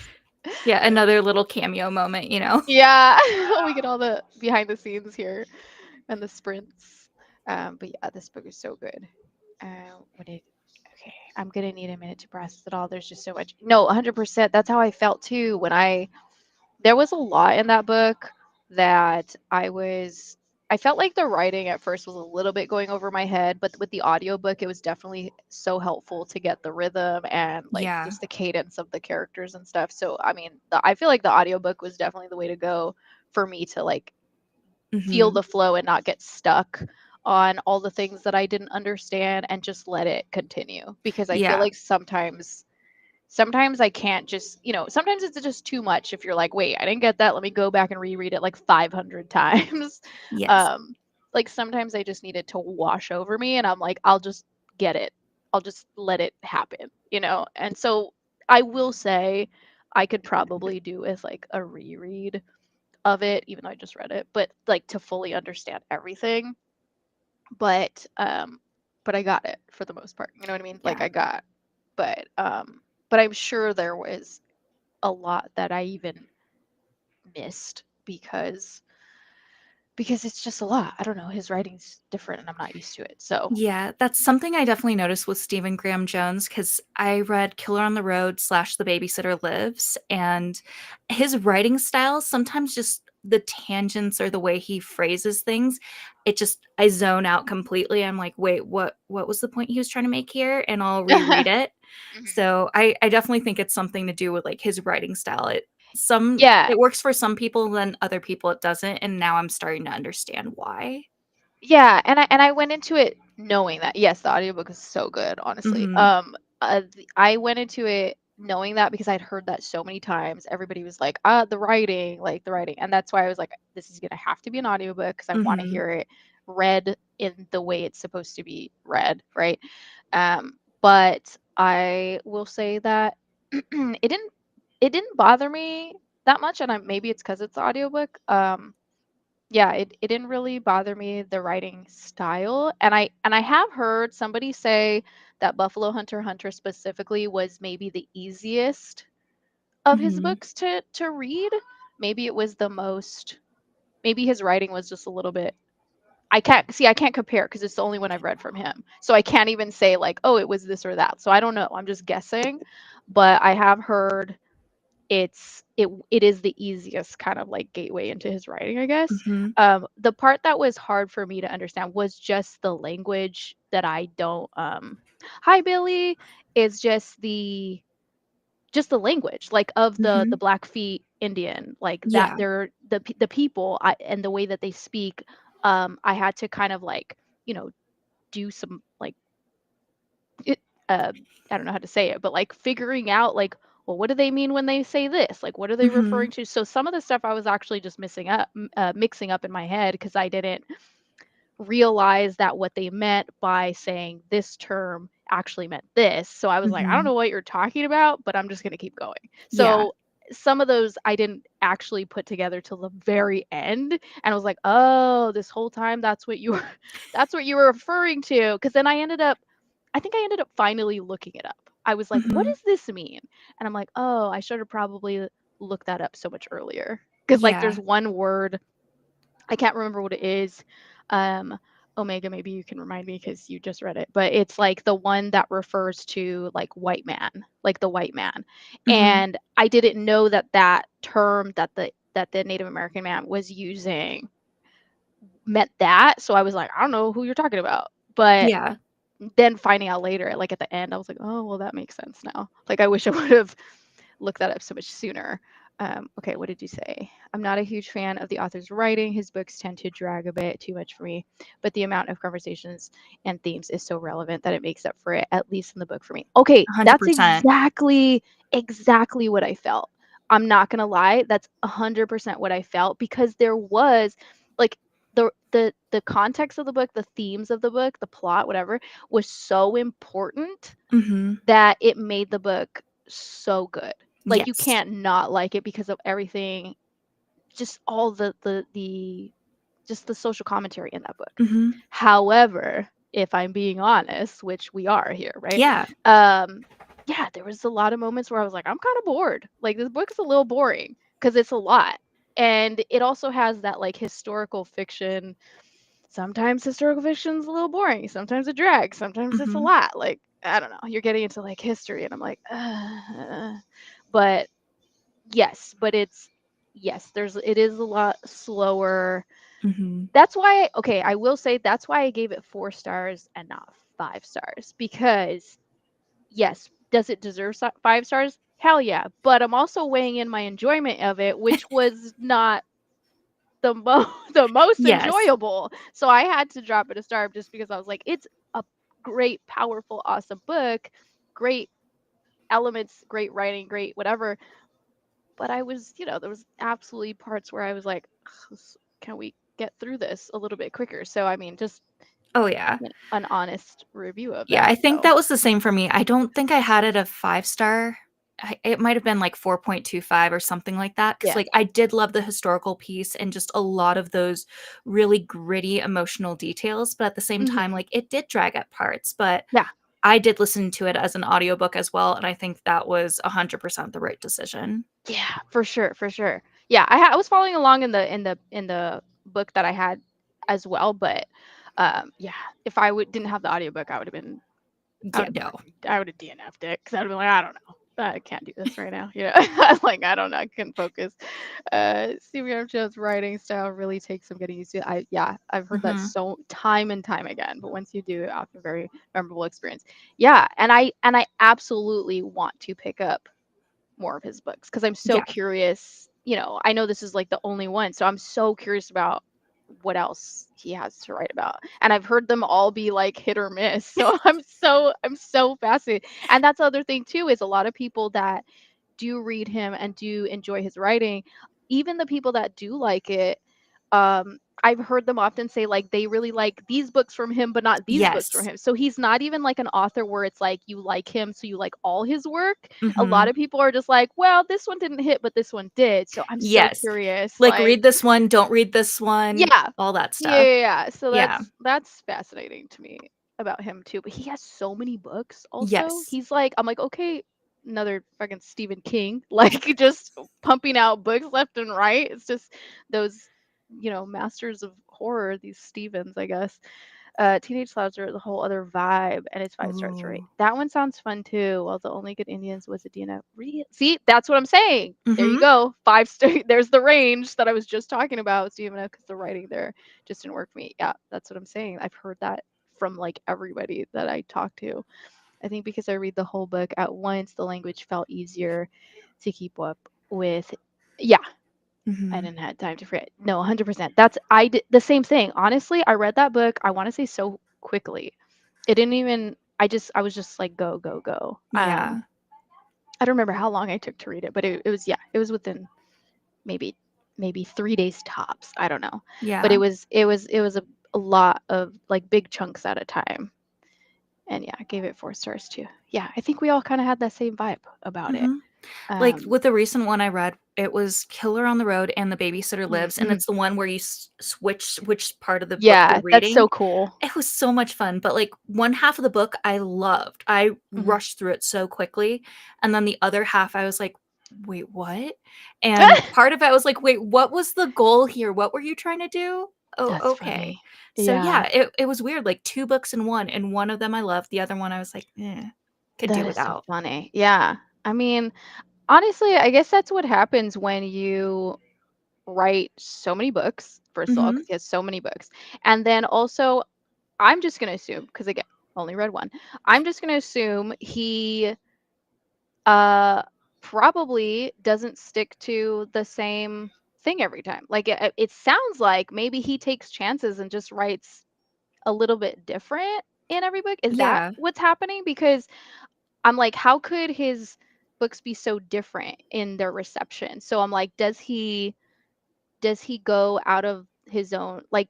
Yeah, another little cameo moment, you know. Yeah, we get all the behind the scenes here and the sprints. But yeah, this book is so good. What did Okay, I'm gonna need a minute to process it all. There's just so much. No, 100%. That's how I felt too when there was a lot in that book that I felt like the writing at first was a little bit going over my head, but with the audiobook it was definitely so helpful to get the rhythm and like Yeah. just the cadence of the characters and stuff. So I mean, I feel like the audiobook was definitely the way to go for me to like feel Mhm. the flow and not get stuck on all the things that I didn't understand and just let it continue, because I feel Yeah. like sometimes I can't just, sometimes it's just too much if you're like, wait, I didn't get that. Let me go back and reread it like 500 times. Yes. Um, like sometimes I just need it to wash over me and I'm like, I'll just get it. I'll just let it happen, And so I will say I could probably do with like a reread of it, even though I just read it, but like to fully understand everything. But but I got it for the most part. You know what I mean? Like Yeah. I got but I'm sure there was a lot that I even missed because it's just a lot. I don't know. His writing's different and I'm not used to it. So, Yeah, that's something I definitely noticed with Stephen Graham Jones because I read Killer on the Road / The Babysitter Lives, and his writing style sometimes just the tangents or the way he phrases things, I zone out completely. I'm like, wait, what was the point he was trying to make here? And I'll reread it. Mhm. So I definitely think it's something to do with like his writing style. Yeah. It works for some people, then other people it doesn't, and now I'm starting to understand why. Yeah, and I went into it knowing that yes, the audiobook is so good, honestly. Mhm. I went into it knowing that because I'd heard that so many times. Everybody was like, the writing, like the writing." And that's why I was like, this is going to have to be an audiobook because I want to Mhm. hear it read in the way it's supposed to be read, right? But I will say that it didn't bother me that much, and maybe it's because it's the audiobook. Yeah, it didn't really bother me, the writing style. And I have heard somebody say that Buffalo Hunter specifically was maybe the easiest of his Mhm. books to read. Maybe it was the most maybe his writing was just a little bit. I can't compare because it's the only one I've read from him. So I can't even say like, oh, it was this or that. So I don't know. I'm just guessing. But I have heard it is the easiest kind of like gateway into his writing, I guess. Mhm. The part that was hard for me to understand was just the language that I don't hi Billy, is just the language like of the Mhm. Blackfeet Indian, like that Yeah. they're the people, and the way that they speak. I had to kind of like, do some like it I don't know how to say it, but like figuring out like, well, what do they mean when they say this? Like, what are they referring Mhm. to? So some of the stuff I was actually just mixing up in my head because I didn't realize that what they meant by saying this term actually meant this. So I was like, I don't Mhm. know what you're talking about, but I'm just going to keep going. Yeah. So some of those I didn't actually put together till the very end, and I was like, "Oh, this whole time that's what you were that's what you were referring to." Cuz then I think I ended up finally looking it up. I was like, "What Mhm. does this mean?" And I'm like, "Oh, I should have probably looked that up so much earlier." Cuz like Yeah. there's one word I can't remember what it is. Um, Omega, maybe you can remind me because you just read it, but it's like the one that refers to like white man, like the white man. Mhm. And I didn't know that that term that the Native American man was using meant that. So I was like, I don't know who you're talking about. But Yeah. then finding out later, like at the end, I was like, oh, well, that makes sense now. Like, I wish I would have looked that up so much sooner. Okay, what did you say? I'm not a huge fan of the author's writing. His books tend to drag a bit too much for me, but the amount of conversations and themes is so relevant that it makes up for it, at least in the book for me. Okay, that's 100%. exactly what I felt. I'm not gonna lie, that's 100% what I felt, because there was like the context of the book, the themes of the book, the plot, whatever, was so important Mhm. that it made the book so good. Like, you Yes. can't not like it because of everything, just all the just the social commentary in that book. Mhm. However, if I'm being honest, which we are here, right? Yeah. Yeah, there was a lot of moments where I was like, I'm kind of bored. Like, this book's a little boring because it's a lot. And it also has that like historical fiction. Sometimes historical fiction's a little boring. Sometimes it drags. Sometimes it's a Mhm. lot. Like, I don't know. You're getting into like history, and I'm like, but yes, but it is a lot slower. Mhm. That's why, okay, I will say that's why I gave it 4 stars and not 5 stars, because yes, does it deserve 5 stars? Hell yeah. But I'm also weighing in my enjoyment of it, which was not the most Yes. enjoyable. So I had to drop it a star just because I was like, it's a great, powerful, awesome book, great elements, great writing, great whatever. But I was, there was absolutely parts where I was like, can we get through this a little bit quicker? So I mean, just Oh, yeah. an honest review of Yeah, I that. think So that was the same for me. I don't think I had it a 5 star. It might have been like 4.25 or something like that. Because yeah. like, I did love the historical piece and just a lot of those really gritty emotional details, but at the same time, Hmm. like, it did drag at parts, but Yeah. I did listen to it as an audiobook as well, and I think that was 100% the right decision. Yeah, for sure, for sure. Yeah, I was following along in the book that I had as well, but yeah, if I didn't have the audiobook, I Yeah, would no. I would have DNF'd it, because I'd have been like, I don't know. I can't do this right now. Like, I don't know. I couldn't focus. Stephen Armstrong's writing style really takes some getting used to. I've heard that Mhm. so time and time again. But once you do, it often very memorable experience. Yeah, and I absolutely want to pick up more of his books, because I'm so Yeah. curious. I know this is like the only one, so I'm so curious about what else he has to write about. And I've heard them all be like hit or miss. So I'm so fascinated. And that's the other thing too, is a lot of people that do read him and do enjoy his writing, even the people that do like it, I've heard them often say like they really like these books from him, but not these books from Yes. him. So he's not even like an author where it's like you like him, so you like all his work. A lot Mhm. of people are just like, well, this one didn't hit, but this one did. So I'm so Yes. curious. Like, Like, read this one, don't read this one, yeah, all that yeah, stuff. yeah, yeah. So Yeah. that's fascinating to me about him too. But he has so many books also. Yes. He's like, I'm like, okay, another fucking Stephen King, like, just pumping out books left and right. It's just those, masters of horror, these Stevens, I guess. Teenage Clouds are the whole other vibe, and it's 5 stars for Ooh. rate. That one sounds fun too. While the only good Indians was a DNF. See, that's what I'm saying. There you Mhm. go. 5 star. There's the range that I was just talking about, Stephen, because the writing there just didn't work for me. Yeah, that's what I'm saying. I've heard that from like everybody that I talk to. I think because I read the whole book at once, the language felt easier to keep up with. Yeah, I Mhm. didn't have time to forget. No, 100%. I did the same thing. Honestly, I read that book, I want to say, so quickly. It didn't even I was just like, go, go, go. Yeah. I don't remember how long I took to read it, but it was within maybe 3 days tops. I don't know. But Yeah. it was a lot of like big chunks at a time. And yeah, I gave it 4 stars too. Yeah, I think we all kind of had that same vibe about it. Mhm. Like, Um with the recent one I read, it was Killer on the Road and The Babysitter Lives, and mhm. it's the one where you switch which part of the book you're Yeah, that's reading. so cool. It was so much fun, but, like, one half of the book I loved. I Mhm. rushed through it so quickly, and then the other half I was like, "Wait, what?" And part of it I was like, "Wait, what was the goal here? What were you trying to do? Oh, That's okay." funny. So, Yeah. yeah, it was weird, like, 2 books in one, and one of them I loved, the other one I was like, "Eh, could That do is so without." funny. Yeah. I mean, honestly, I guess that's what happens when you write so many books first of all, because he has so many books. And then also, I'm just going to assume, because again, only read one, I'm just going to assume he probably doesn't stick to the same thing every time. Like it sounds like maybe he takes chances and just writes a little bit different in every book. Is that Yeah. what's happening? Because I'm like, how could his books be so different in their reception? So I'm like, does he go out of his own, like,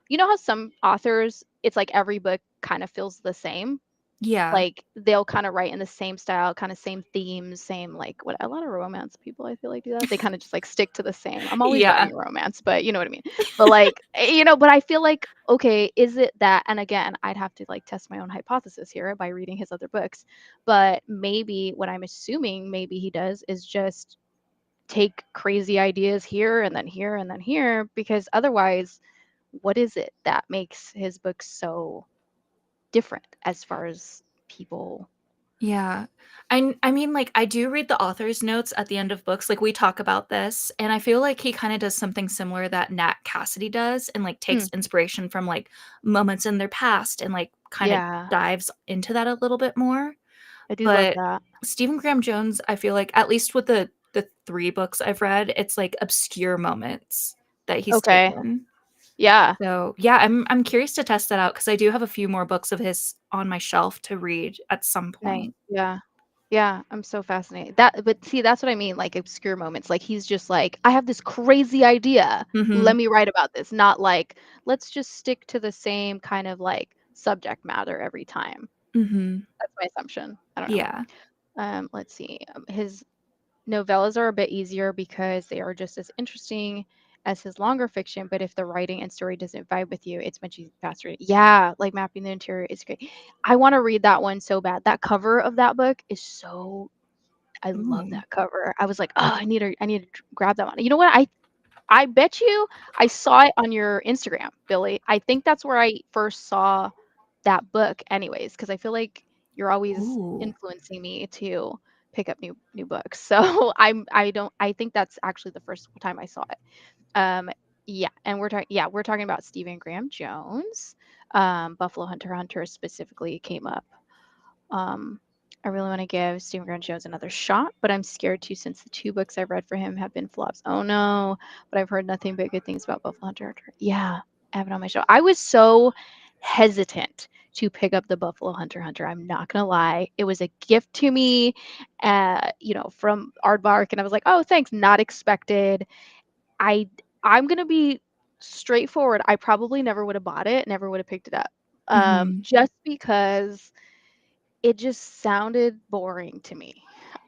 you know how some authors, it's like every book kind of feels the same? Yeah. Like they'll kind of write in the same style, kind of same themes, same, like, what a lot of romance people I feel like do that. They kind of just like stick to the same. I'm always Yeah. writing romance, but you know what I mean. But like, but I feel like, okay, is it that? And again, I'd have to like test my own hypothesis here by reading his other books. But maybe what I'm assuming maybe he does is just take crazy ideas here and then here and then here, because otherwise, what is it that makes his books so different as far as people? Yeah. I mean, like, I do read the author's notes at the end of books, like, we talk about this, and I feel like he kinda does something similar that Nat Cassidy does and, like, takes Mm, inspiration from, like, moments in their past and, like, kinda yeah, dives into that a little bit more, I do love but that. Stephen Graham Jones, I feel like, at least with the 3 books I've read, it's, like, obscure moments that he's Okay. taken. Yeah. So, yeah, I'm curious to test that out because I do have a few more books of his on my shelf to read at some Nice. point. Yeah. Yeah, I'm so fascinated. But see, that's what I mean, like obscure moments. Like he's just like, I have this crazy idea. Let Mhm. me write about this. Not like, let's just stick to the same kind of like subject matter every time. Mhm. That's my assumption. I don't know. Yeah. Let's see. His novellas are a bit easier because they are just as interesting as his longer fiction, but if the writing and story doesn't vibe with you, it's much faster. Yeah, like Mapping the Interior is great. I want to read that one so bad. That cover of that book is so, I love Ooh. that cover. I was like, oh, I need to grab that one. You know what? I bet you I saw it on your Instagram, Billy. I think that's where I first saw that book anyways, because I feel like you're always Ooh. influencing me to pick up new books. So I think that's actually the first time I saw it. Um yeah, and we're talking about Stephen Graham Jones. Buffalo Hunter specifically came up. Um, I really want to give Stephen Graham Jones another shot, but I'm scared too since the 2 books I've read for him have been flops. Oh no, but I've heard nothing but good things about Buffalo Hunter. Yeah, I have it on my show. I was so hesitant to pick up the Buffalo Hunter. I'm not gonna lie. It was a gift to me, from Aardvark, and I was like, oh, thanks, not expected. I I'm gonna be straightforward. I probably never would have bought it, never would have picked it up. Mhm. Just because it just sounded boring to me.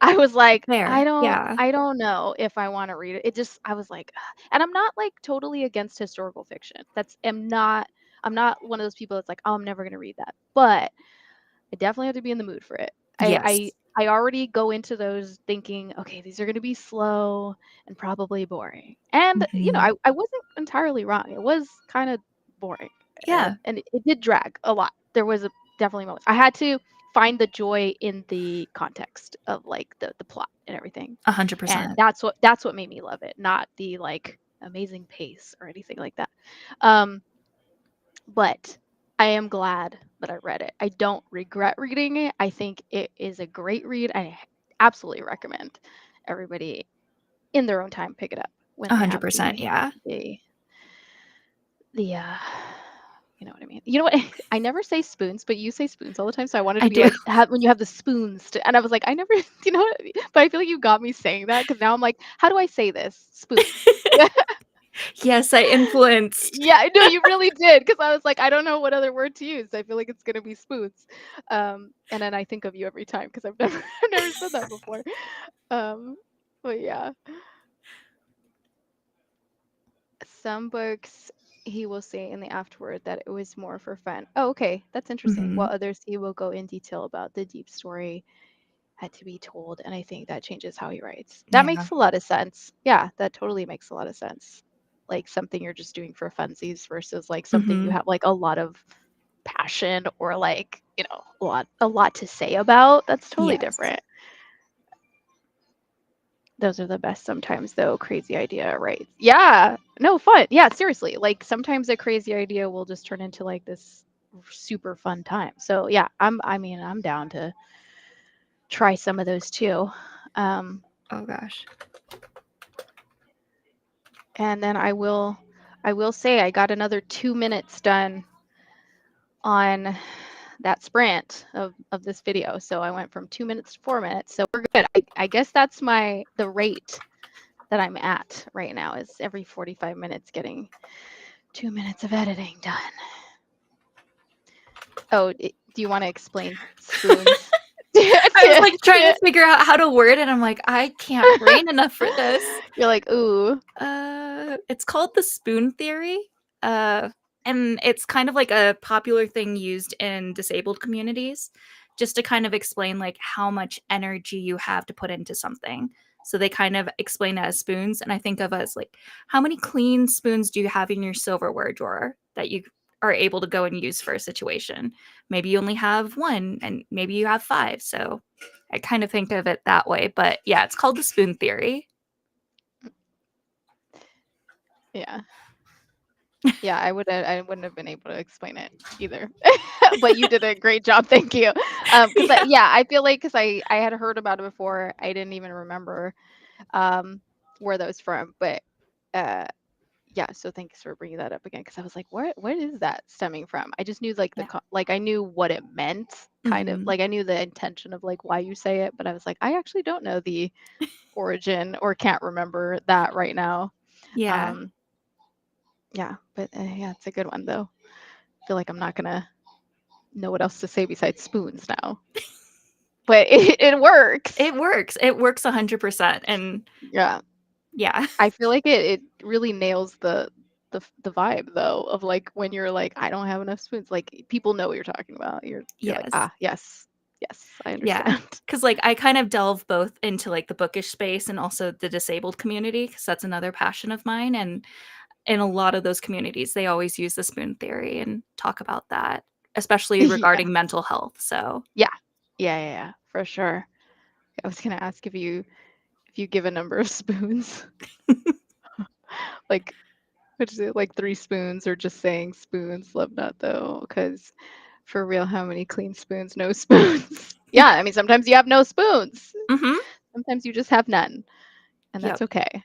I was like, Fair. Yeah. I don't know if I wanna read it. It just I was like, "Ugh." And I'm not, like, totally against historical fiction. I'm not one of those people that's like, "Oh, I'm never gonna read that." But I definitely have to be in the mood for it. Yes. I already go into those thinking, "Okay, these are gonna be slow and probably boring." And, Mhm. I wasn't entirely wrong. It was kinda boring, Yeah. and it did drag a lot. There was definitely moments. I had to find the joy in the context of, like, the plot and everything. And 100%. that's what made me love it, not the, like, amazing pace or anything like that. Um but I am glad that I read it. I don't regret reading it. I think it is a great read. I absolutely recommend everybody in their own time pick it up when they have 100%, yeah. the the you know what I mean. You know what? I never say spoons, but you say spoons all the time. So I wanted to I be do. like when you have the spoons and I was like, I never, you know what? But I feel like you got me saying that because now I'm like, how do I say this? Spoons. Yes, I influenced. Yeah, no, you really did, because I was like, I don't know what other word to use. I feel like it's gonna be spoons. And then I think of you every time because I've never I've never said that before. Um, but yeah, some books he will say in the afterword that it was more for fun. Oh, okay, that's interesting. While Mhm. others he will go in detail about the deep story had to be told, and I think that changes how he writes. That Yeah. makes a lot of sense. Yeah, that totally makes a lot of sense. Like something you're just doing for funsies versus like something you Mhm. have like a lot of passion or like, a lot to say about. That's totally Yes. different. Those are the best sometimes, though. Crazy idea, right? Yeah. No, fun. Yeah, seriously. Like sometimes a crazy idea will just turn into like this super fun time. So yeah, I'm down to try some of those too. Oh gosh. And then I will say I got another 2 minutes done on that sprint of this video. So I went from 2 minutes to 4 minutes. So we're good. I guess that's the rate that I'm at right now, is every 45 minutes getting 2 minutes of editing done. Oh, do you want to explain spoons? I was like trying to figure out how to word it. I'm like, I can't brain enough for this. You're like, ooh. It's called the spoon theory. And it's kind of like a popular thing used in disabled communities, just to kind of explain like how much energy you have to put into something. So they kind of explain it as spoons, and I think of it as like, how many clean spoons do you have in your silverware drawer that you are able to go and use for a situation? Maybe you only have one, and maybe you have 5. So I kind of think of it that way. But yeah, it's called the spoon theory. Yeah. Yeah, I wouldn't have been able to explain it either. But you did a great job. Thank you. Because I feel like, because I had heard about it before, I didn't even remember where that was from. But yeah, so thanks for bringing that up again, because I was like, what is that stemming from? I just knew like like I knew what it meant, kind of like I knew the intention of like why you say it, but I was like, I actually don't know the origin or can't remember that right now. Yeah. Yeah, but yeah, it's a good one though. I feel like I'm not gonna know what else to say besides spoons now. But it works. It works. It works 100%. And yeah, I feel like it really nails the vibe though, of like when you're like, I don't have enough spoons. Like people know what you're talking about. You're like, yes, I understand. Yeah, because like I kind of delve both into like the bookish space and also the disabled community, because that's another passion of mine. And in a lot of those communities, they always use the spoon theory and talk about that, especially regarding mental health. So yeah, for sure. I was gonna ask if you give a number of spoons, like, which is it, like 3 spoons, or just saying spoons? Love that though, because for real, how many clean spoons, no spoons? Yeah, I mean, sometimes you have no spoons. Sometimes you just have none, and that's okay.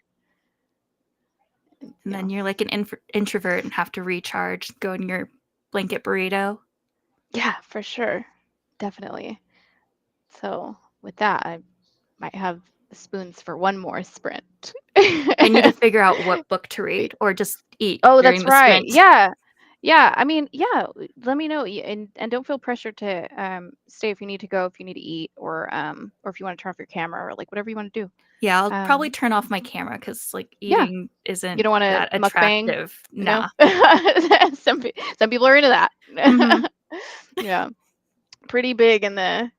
And then you're like an introvert and have to recharge, go in your blanket burrito. Yeah, for sure. Definitely. So with that, I might have spoons for one more sprint. I need to figure out what book to read or just eat. Oh, during that's the right. sprint. Yeah. I mean, yeah. Let me know, and don't feel pressure to stay if you need to go, if you need to eat, or if you want to turn off your camera, or like whatever you want to do. Yeah, I'll probably turn off my camera, because like Yeah. eating isn't You don't want to that mukbang? attractive. No. Nah. Some people are into that. Mhm. Yeah. Pretty big in the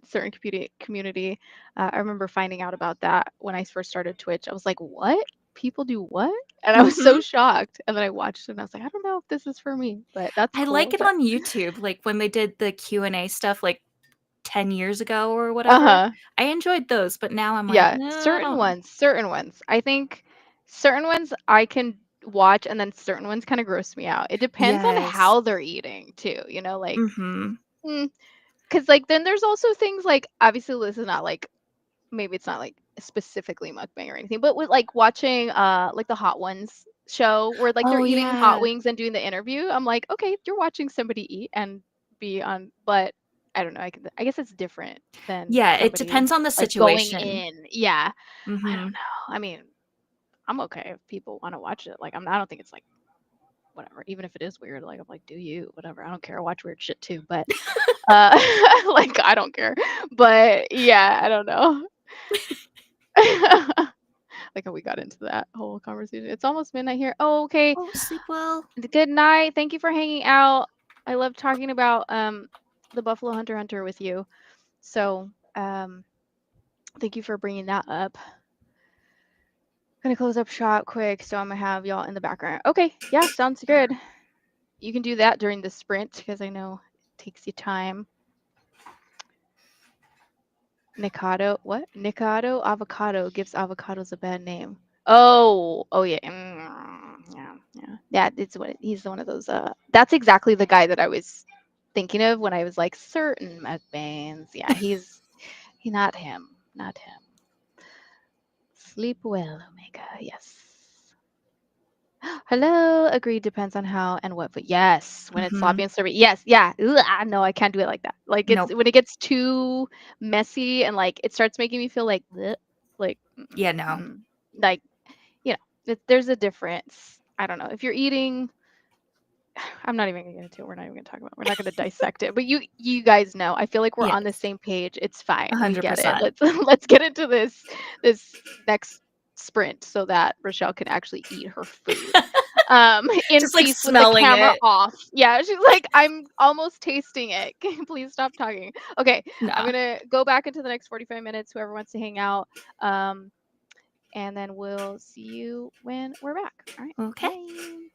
certain community. I remember finding out about that when I first started Twitch. I was like, what? People do what? And I was so shocked. And then I watched it and I was like, I don't know if this is for me, but that's I cool. like it on YouTube, like when they did the Q&A stuff like 10 years ago or whatever. I enjoyed those, but now I'm like, Yeah, no, certain ones. I think certain ones I can watch, and then certain ones kind of gross me out. It depends on how they're eating too, like, because like then there's also things like, obviously this is not like, maybe it's not like specifically mukbang or anything, but with like watching like the Hot Ones show, where like they're eating hot wings and doing the interview, I'm like, okay, you're watching somebody eat and be on, but I don't know, I guess it's different than it somebody depends on the like going situation. in. I don't know. I mean, I'm okay if people want to watch it. Like, I don't think it's like whatever, even if it is weird, like I'm like, do you, whatever, I don't care, I watch weird shit too, but like I don't care. But yeah, I don't know. Like how we got into that whole conversation. It's almost midnight here. Oh, okay. Oh, sleep well. Good night. Thank you for hanging out. I love talking about the Buffalo Hunter with you. So thank you for bringing that up. Gonna close up shop quick, so I'm gonna have y'all in the background. Okay, yeah, sounds good. You can do that during the sprint, because I know it takes you time. Nikado, what? Nikado avocado gives avocados a bad name. Oh yeah. Yeah, he's one of those that's exactly the guy that I was thinking of when I was like certain mukbangs. Yeah, not him. Not him. Sleep well, Omega. Yes. Hello. Agreed. Depends on how and what. But yes, when it's sloppy and slurpy. Yes. Yeah. Ugh, no, I can't do it like that. Like it's Nope. when it gets too messy and like it starts making me feel like bleh, like Yeah, no. like there's a difference. I don't know if you're eating. I'm not even gonna get into it. We're not even gonna talk about it. We're not gonna dissect it. But you guys know. I feel like we're on the Yes. same page. It's fine. We get it. 100%. Let's get into this next sprint so that Rochelle can actually eat her food. In Just, like, peace with the smelling camera it. off. Yeah, she's like, I'm almost tasting it. Please stop talking. Okay, I'm No. gonna go back into the next 45 minutes. Whoever wants to hang out. And then we'll see you when we're back. All right. Okay. Bye.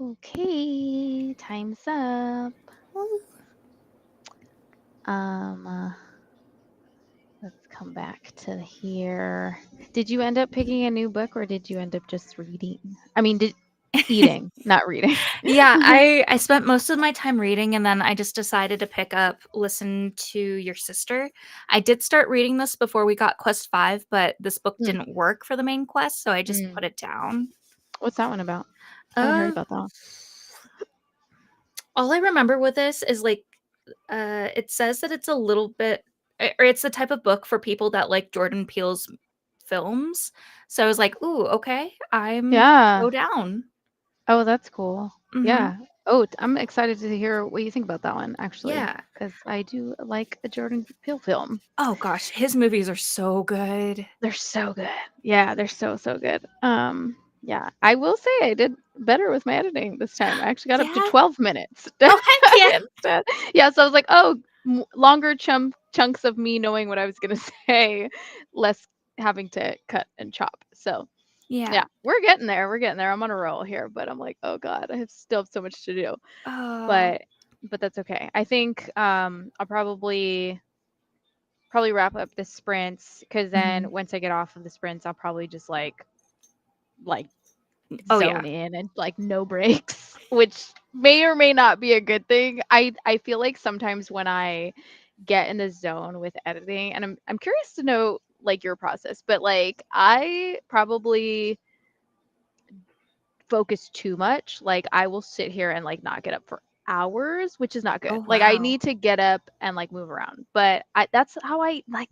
Okay, time's up. Woo. Um, let's come back to here. Did you end up picking a new book, or did you end up just reading? I mean, eating, not reading. Yeah, I spent most of my time reading, and then I just decided to pick up Listen to Your Sister. I did start reading this before we got Quest 5, but this book Hmm. didn't work for the main quest, so I just Mm. put it down. What's that one about? I haven't heard Uh, about that one. all I remember with this is like it says that it's a little bit or it's the type of book for people that like Jordan Peele's films. So I was like, "Ooh, okay. I'm Yeah. go down." Oh, that's cool. Mhm. Yeah. Oh, I'm excited to hear what you think about that one, actually, Yeah. because I do like a Jordan Peele film. Oh gosh, his movies are so good. They're so good. Yeah, they're so good. Yeah, I will say I did better with my editing this time. I actually got up to Yeah. 12 minutes. Oh, heck yeah. Instead. Yeah, so I was like, oh, longer chunks of me knowing what I was gonna say, less having to cut and chop. So Yeah. yeah, we're getting there. We're getting there. I'm on a roll here, but I'm like, oh God, still have so much to do. Oh. But that's okay. I think I'll probably wrap up the sprints, because then Mhm. once I get off of the sprints, I'll probably just like Oh, zone yeah. in and like no breaks, which may or may not be a good thing. I feel like sometimes when I get in the zone with editing, and I'm curious to know like your process, but like I probably focus too much. Like I will sit here and like not get up for hours, which is not good. Oh, Like I wow. need to get up and like move around. But that's how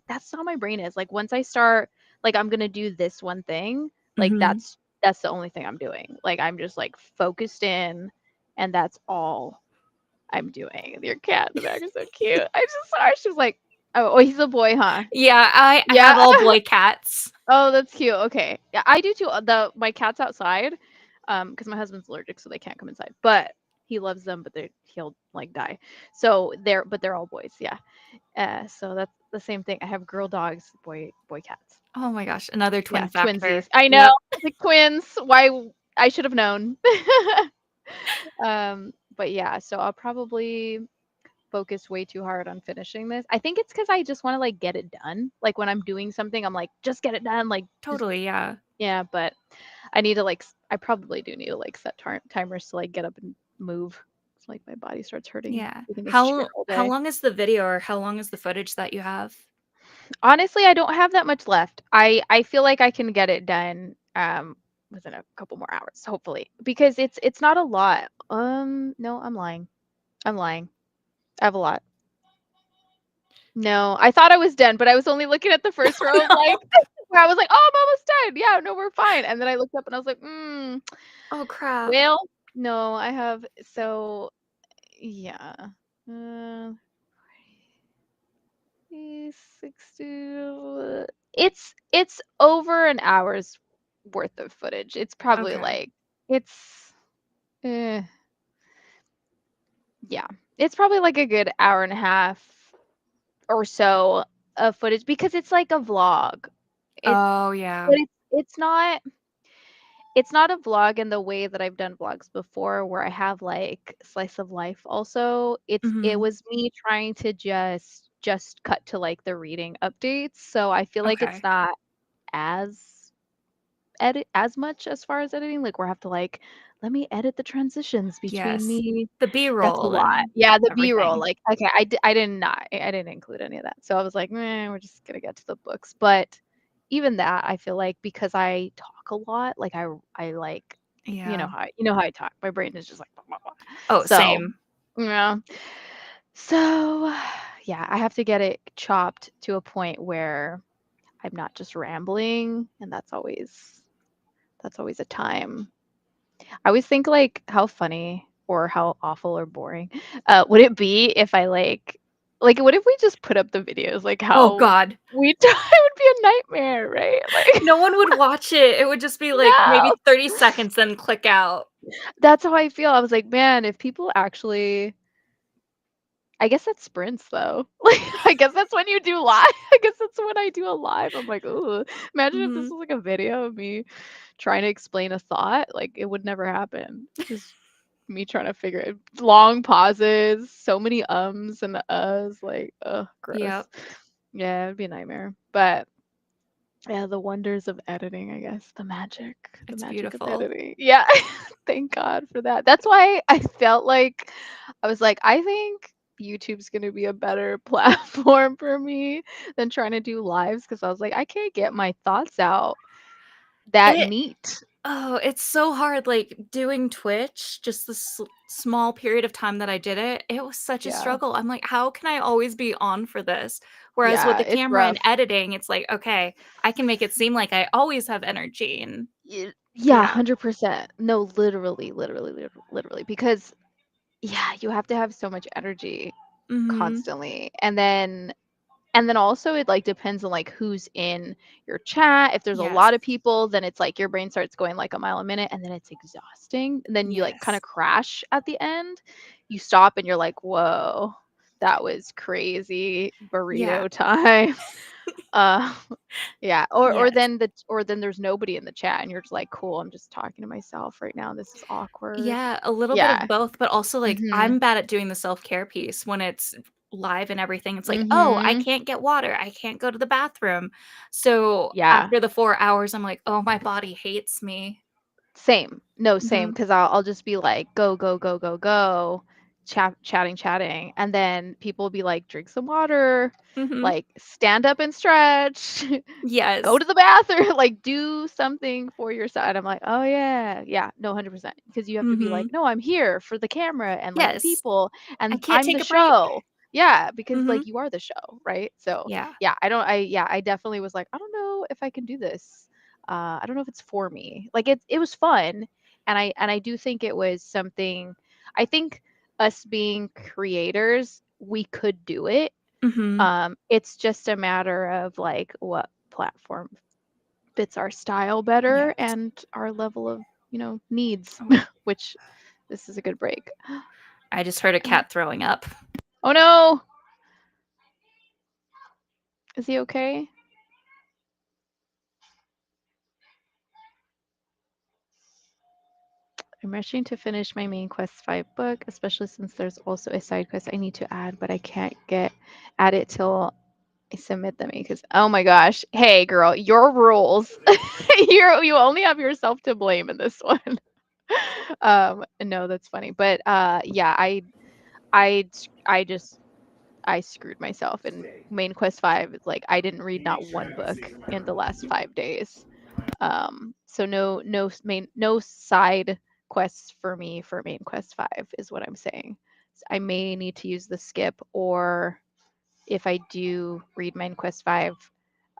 that's how my brain is. Like once I start like I'm going to do this one thing, like Mhm. that's the only thing I'm doing. Like I'm just like focused in, and that's all I'm doing. Your cat in the back is so cute. I just saw her. She was like, oh, he's a boy, huh? Yeah, I Yeah. have all boy cats. Oh, that's cute. Okay. Yeah, I do too. My cat's outside, because my husband's allergic, so they can't come inside. But he loves them, but he'll like die. So they're all boys. Yeah. So that's the same thing. I have girl dogs, boy cats. Oh my gosh, another twin Yeah, factor. twinsies. I know. Yep. The twins. Why I should have known. But yeah, so I'll probably focus way too hard on finishing this. I think it's because I just want to like get it done. Like when I'm doing something, I'm like, just get it done. Like just Totally, yeah. yeah, but I need to like I probably do need to like set timers to like get up and move. It's like my body starts hurting Yeah. sitting in this chair How all how day. long is the video or how long is the footage that you have? Honestly, I don't have that much left. I feel like I can get it done within a couple more hours, hopefully. Because it's not a lot. No, I'm lying. I'm lying. I have a lot. No, I thought I was done, but I was only looking at the first row of like where I was like, "Oh, I'm almost done. Yeah, no, we're fine." And then I looked up and I was like, Oh, crap. well, no, I have so yeah. Uh, 60. It's over an hour's worth of footage. It's probably Okay. like it's eh, yeah. It's probably like a good hour and a half or so of footage, because it's like a vlog. It's Oh, yeah. but it's not a vlog in the way that I've done vlogs before, where I have like slice of life also. It Mhm. was me trying to just cut to like the reading updates. So I feel like it's Okay. not as as much as far as editing, like where I have to like let me edit the transitions between Yes. me. The That's a B-roll lot. and Yeah, the B-roll. everything. Like, okay, I didn't include any of that. So I was like, we're just gonna get to the books. But even that, I feel like because I talk a lot, like I like Yeah. you know how I talk. My brain is just like blah, blah, blah. Oh, So same. yeah. So yeah, I have to get it chopped to a point where I'm not just rambling, and that's always a time. I always think like how funny or how awful or boring would it be if I like what if we just put up the videos like Oh how god. we it would be a nightmare, right? Like No one would watch it. It would just be, like, no. maybe 30 seconds, then click out. That's how I feel. I was like, man, if people actually I guess that's sprints though. Like I guess that's when you do live. I guess that's when I do a live. I'm like, ooh, imagine if this Mhm. was like a video of me trying to explain a thought. Like it would never happen. Just me trying to figure it. Long pauses, so many ums and uhs, like, ugh, gross. Yep. Yeah, it'd be a nightmare. But yeah, the wonders of editing, I guess. The magic It's of beautiful. editing. Yeah. Thank God for that. That's why I felt like I was like, I think YouTube's gonna be a better platform for me than trying to do lives because I was like, I can't get my thoughts out that It neat. Oh, it's so hard, like, doing Twitch, just the small period of time that I did it, it was such a Yeah. struggle. I'm like, "How can I always be on for this?" Whereas with Yeah, the it's camera and rough. editing, it's like, "Okay, I can make it seem like I always have energy," and Yeah, yeah. 100%. No, literally, because yeah, you have to have so much energy Mhm. constantly. And then also it like depends on like who's in your chat. If there's a Yes. lot of people, then it's like your brain starts going like a mile a minute and then it's exhausting. And then you like kind Yes. of crash at the end. You stop and you're like, "Whoa, that was crazy Yeah. burrito time." Uh yeah. Or Yes. then there's nobody in the chat and you're just like, "Cool, I'm just talking to myself right now. This is awkward." Yeah, a little bit of Yeah. both, but also, like, Mhm. I'm bad at doing the self-care piece when it's live and everything. It's like, "Oh, I Mhm. can't get water. I can't go to the bathroom." So, Yeah. after the 4 hours, I'm like, "Oh, my body hates me." Same. No, same. Mhm. Because I'll just be like, go, go, go, go, go, chatting, and then people will be like, drink some water, Mhm. like stand up and stretch, go Yes. to the bathroom, like do something for your side. I'm like, oh yeah, yeah, no, 100%. Because you have to be like, Mhm. no, I'm here for the camera and like the Yes. people, I and can't I'm the take a break. show. Yeah, because Mhm. like you are the show, right? So Yeah. yeah, I definitely was like, I don't know if I can do this. I don't know if it's for me. Like it was fun, and I do think it was something. I think us being creators, we could do it. Mhm. It's just a matter of like what platform fits our style better Yes. and our level of needs, Oh, which this is a good break. I just heard a Uh, cat throwing up. oh no, is he okay? I'm rushing to finish my main quest 5 book, especially since there's also a side quest I need to add, but I can't get at it till I submit them because oh my gosh, hey girl, your rules. You only have yourself to blame in this one. No, that's funny, but yeah, I I just I screwed myself in main quest 5. It's like I didn't read not one book in the last 5 days. So no side quests for me for main quest 5 is what I'm saying. So I may need to use the skip, or if I do read main quest 5,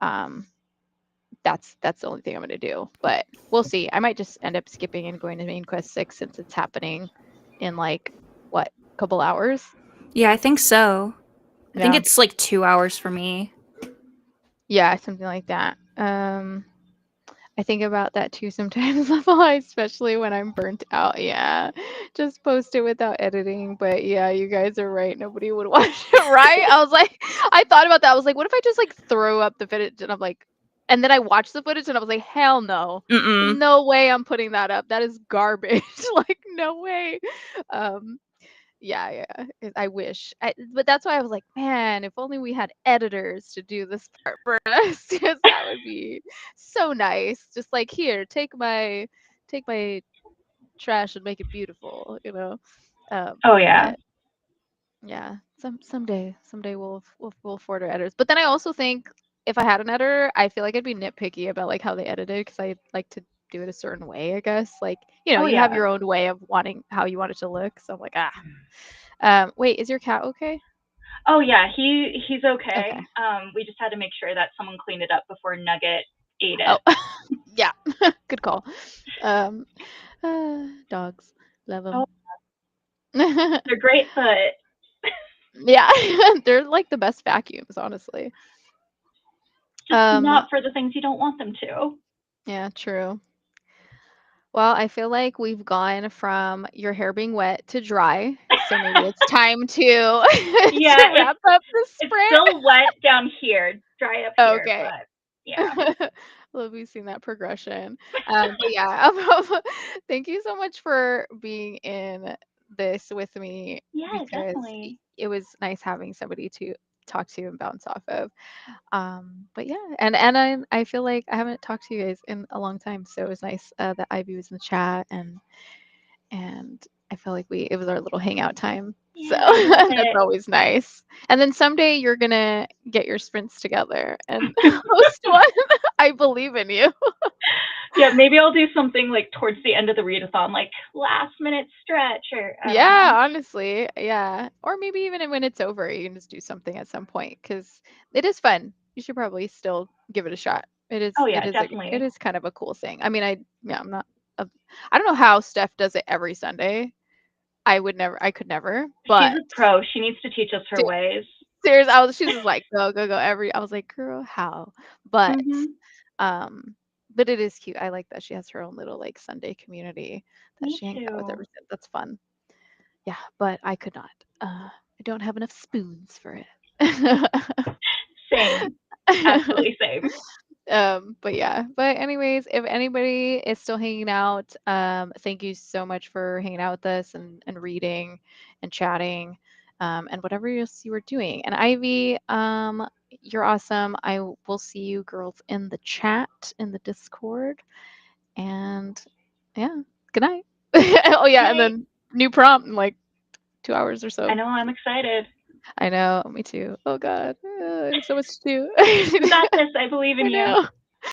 um that's the only thing I'm going to do, but we'll see. I might just end up skipping and going to main quest 6 since it's happening in like what, couple hours. Yeah, I think so. I think Yeah. it's like 2 hours for me. Yeah, something like that. I think about that too sometimes, especially when I'm burnt out. Yeah, just post it without editing. But yeah, you guys are right. Nobody would watch it, right? I was like, I thought about that. I was like, what if I just like throw up the footage? And I'm like, and then I watched the footage and I was like, hell no. There's Mm-mm. no way I'm putting that up. That is garbage. Like, no way. Um, yeah, I wish. But that's why I was like, man, if only we had editors to do this part for us, because that would be so nice. Just like, here, take my trash and make it beautiful, you know. Oh yeah. But yeah, someday we'll afford our editors. But then I also think if I had an editor, I feel like I'd be nitpicky about like how they edited because I like to do it a certain way, I guess. Like, Oh you have yeah. your own way of wanting how you want it to look. So I'm like, ah. Wait, is your cat okay? Oh yeah. He's okay. Okay. We just had to make sure that someone cleaned it up before Nugget ate Oh, it. yeah. Good call. Um, dogs, love Oh, them. they're great, but Yeah, they're like the best vacuums, honestly. just not for the things you don't want them to. Yeah, true. Well, I feel like we've gone from your hair being wet to dry, so maybe it's time to Yeah, to wrap up the it's sprint. still wet down here, dry up here, Okay. but yeah. Love you seeing that progression. But yeah, thank you so much for being in this with me Yeah, because definitely. it was nice having somebody to talk to and bounce off of. But yeah, and I feel like I haven't talked to you guys in a long time, so it was nice that Ivy was in the chat and I feel like it was our little hangout time. So Yeah, I love that's it. always nice. And then someday you're gonna get your sprints together and host one. I believe in you. Yeah, maybe I'll do something like towards the end of the readathon, like last minute stretch, or I don't Yeah, know. honestly, yeah. Or maybe even when it's over, you can just do something at some point because it is fun. You should probably still give it a shot. It is, Oh it yeah, is, it definitely. is kind of a cool thing. I mean, I'm not, I don't know how Steph does it every Sunday. I could never, She's but a pro. She needs to teach us her ways. serious, she's just like, go, go, go every, I was like, girl, how? But, Mhm. um, but it is cute. I like that she has her own little like Sunday community that Me she hangs out with too. every, that's fun. Yeah, but I could not. I don't have enough spoons for it. Same. Absolutely same. But yeah, but anyways, if anybody is still hanging out, thank you so much for hanging out with us and reading and chatting, and whatever else you were doing. And Ivy, you're awesome. I will see you girls in the chat in the Discord. And yeah, good night. Oh yeah, and Hey, then new prompt in like 2 hours or I so. know, I'm excited. I know, me too. Oh God, I have so much to do. You got this. I believe in I you. know.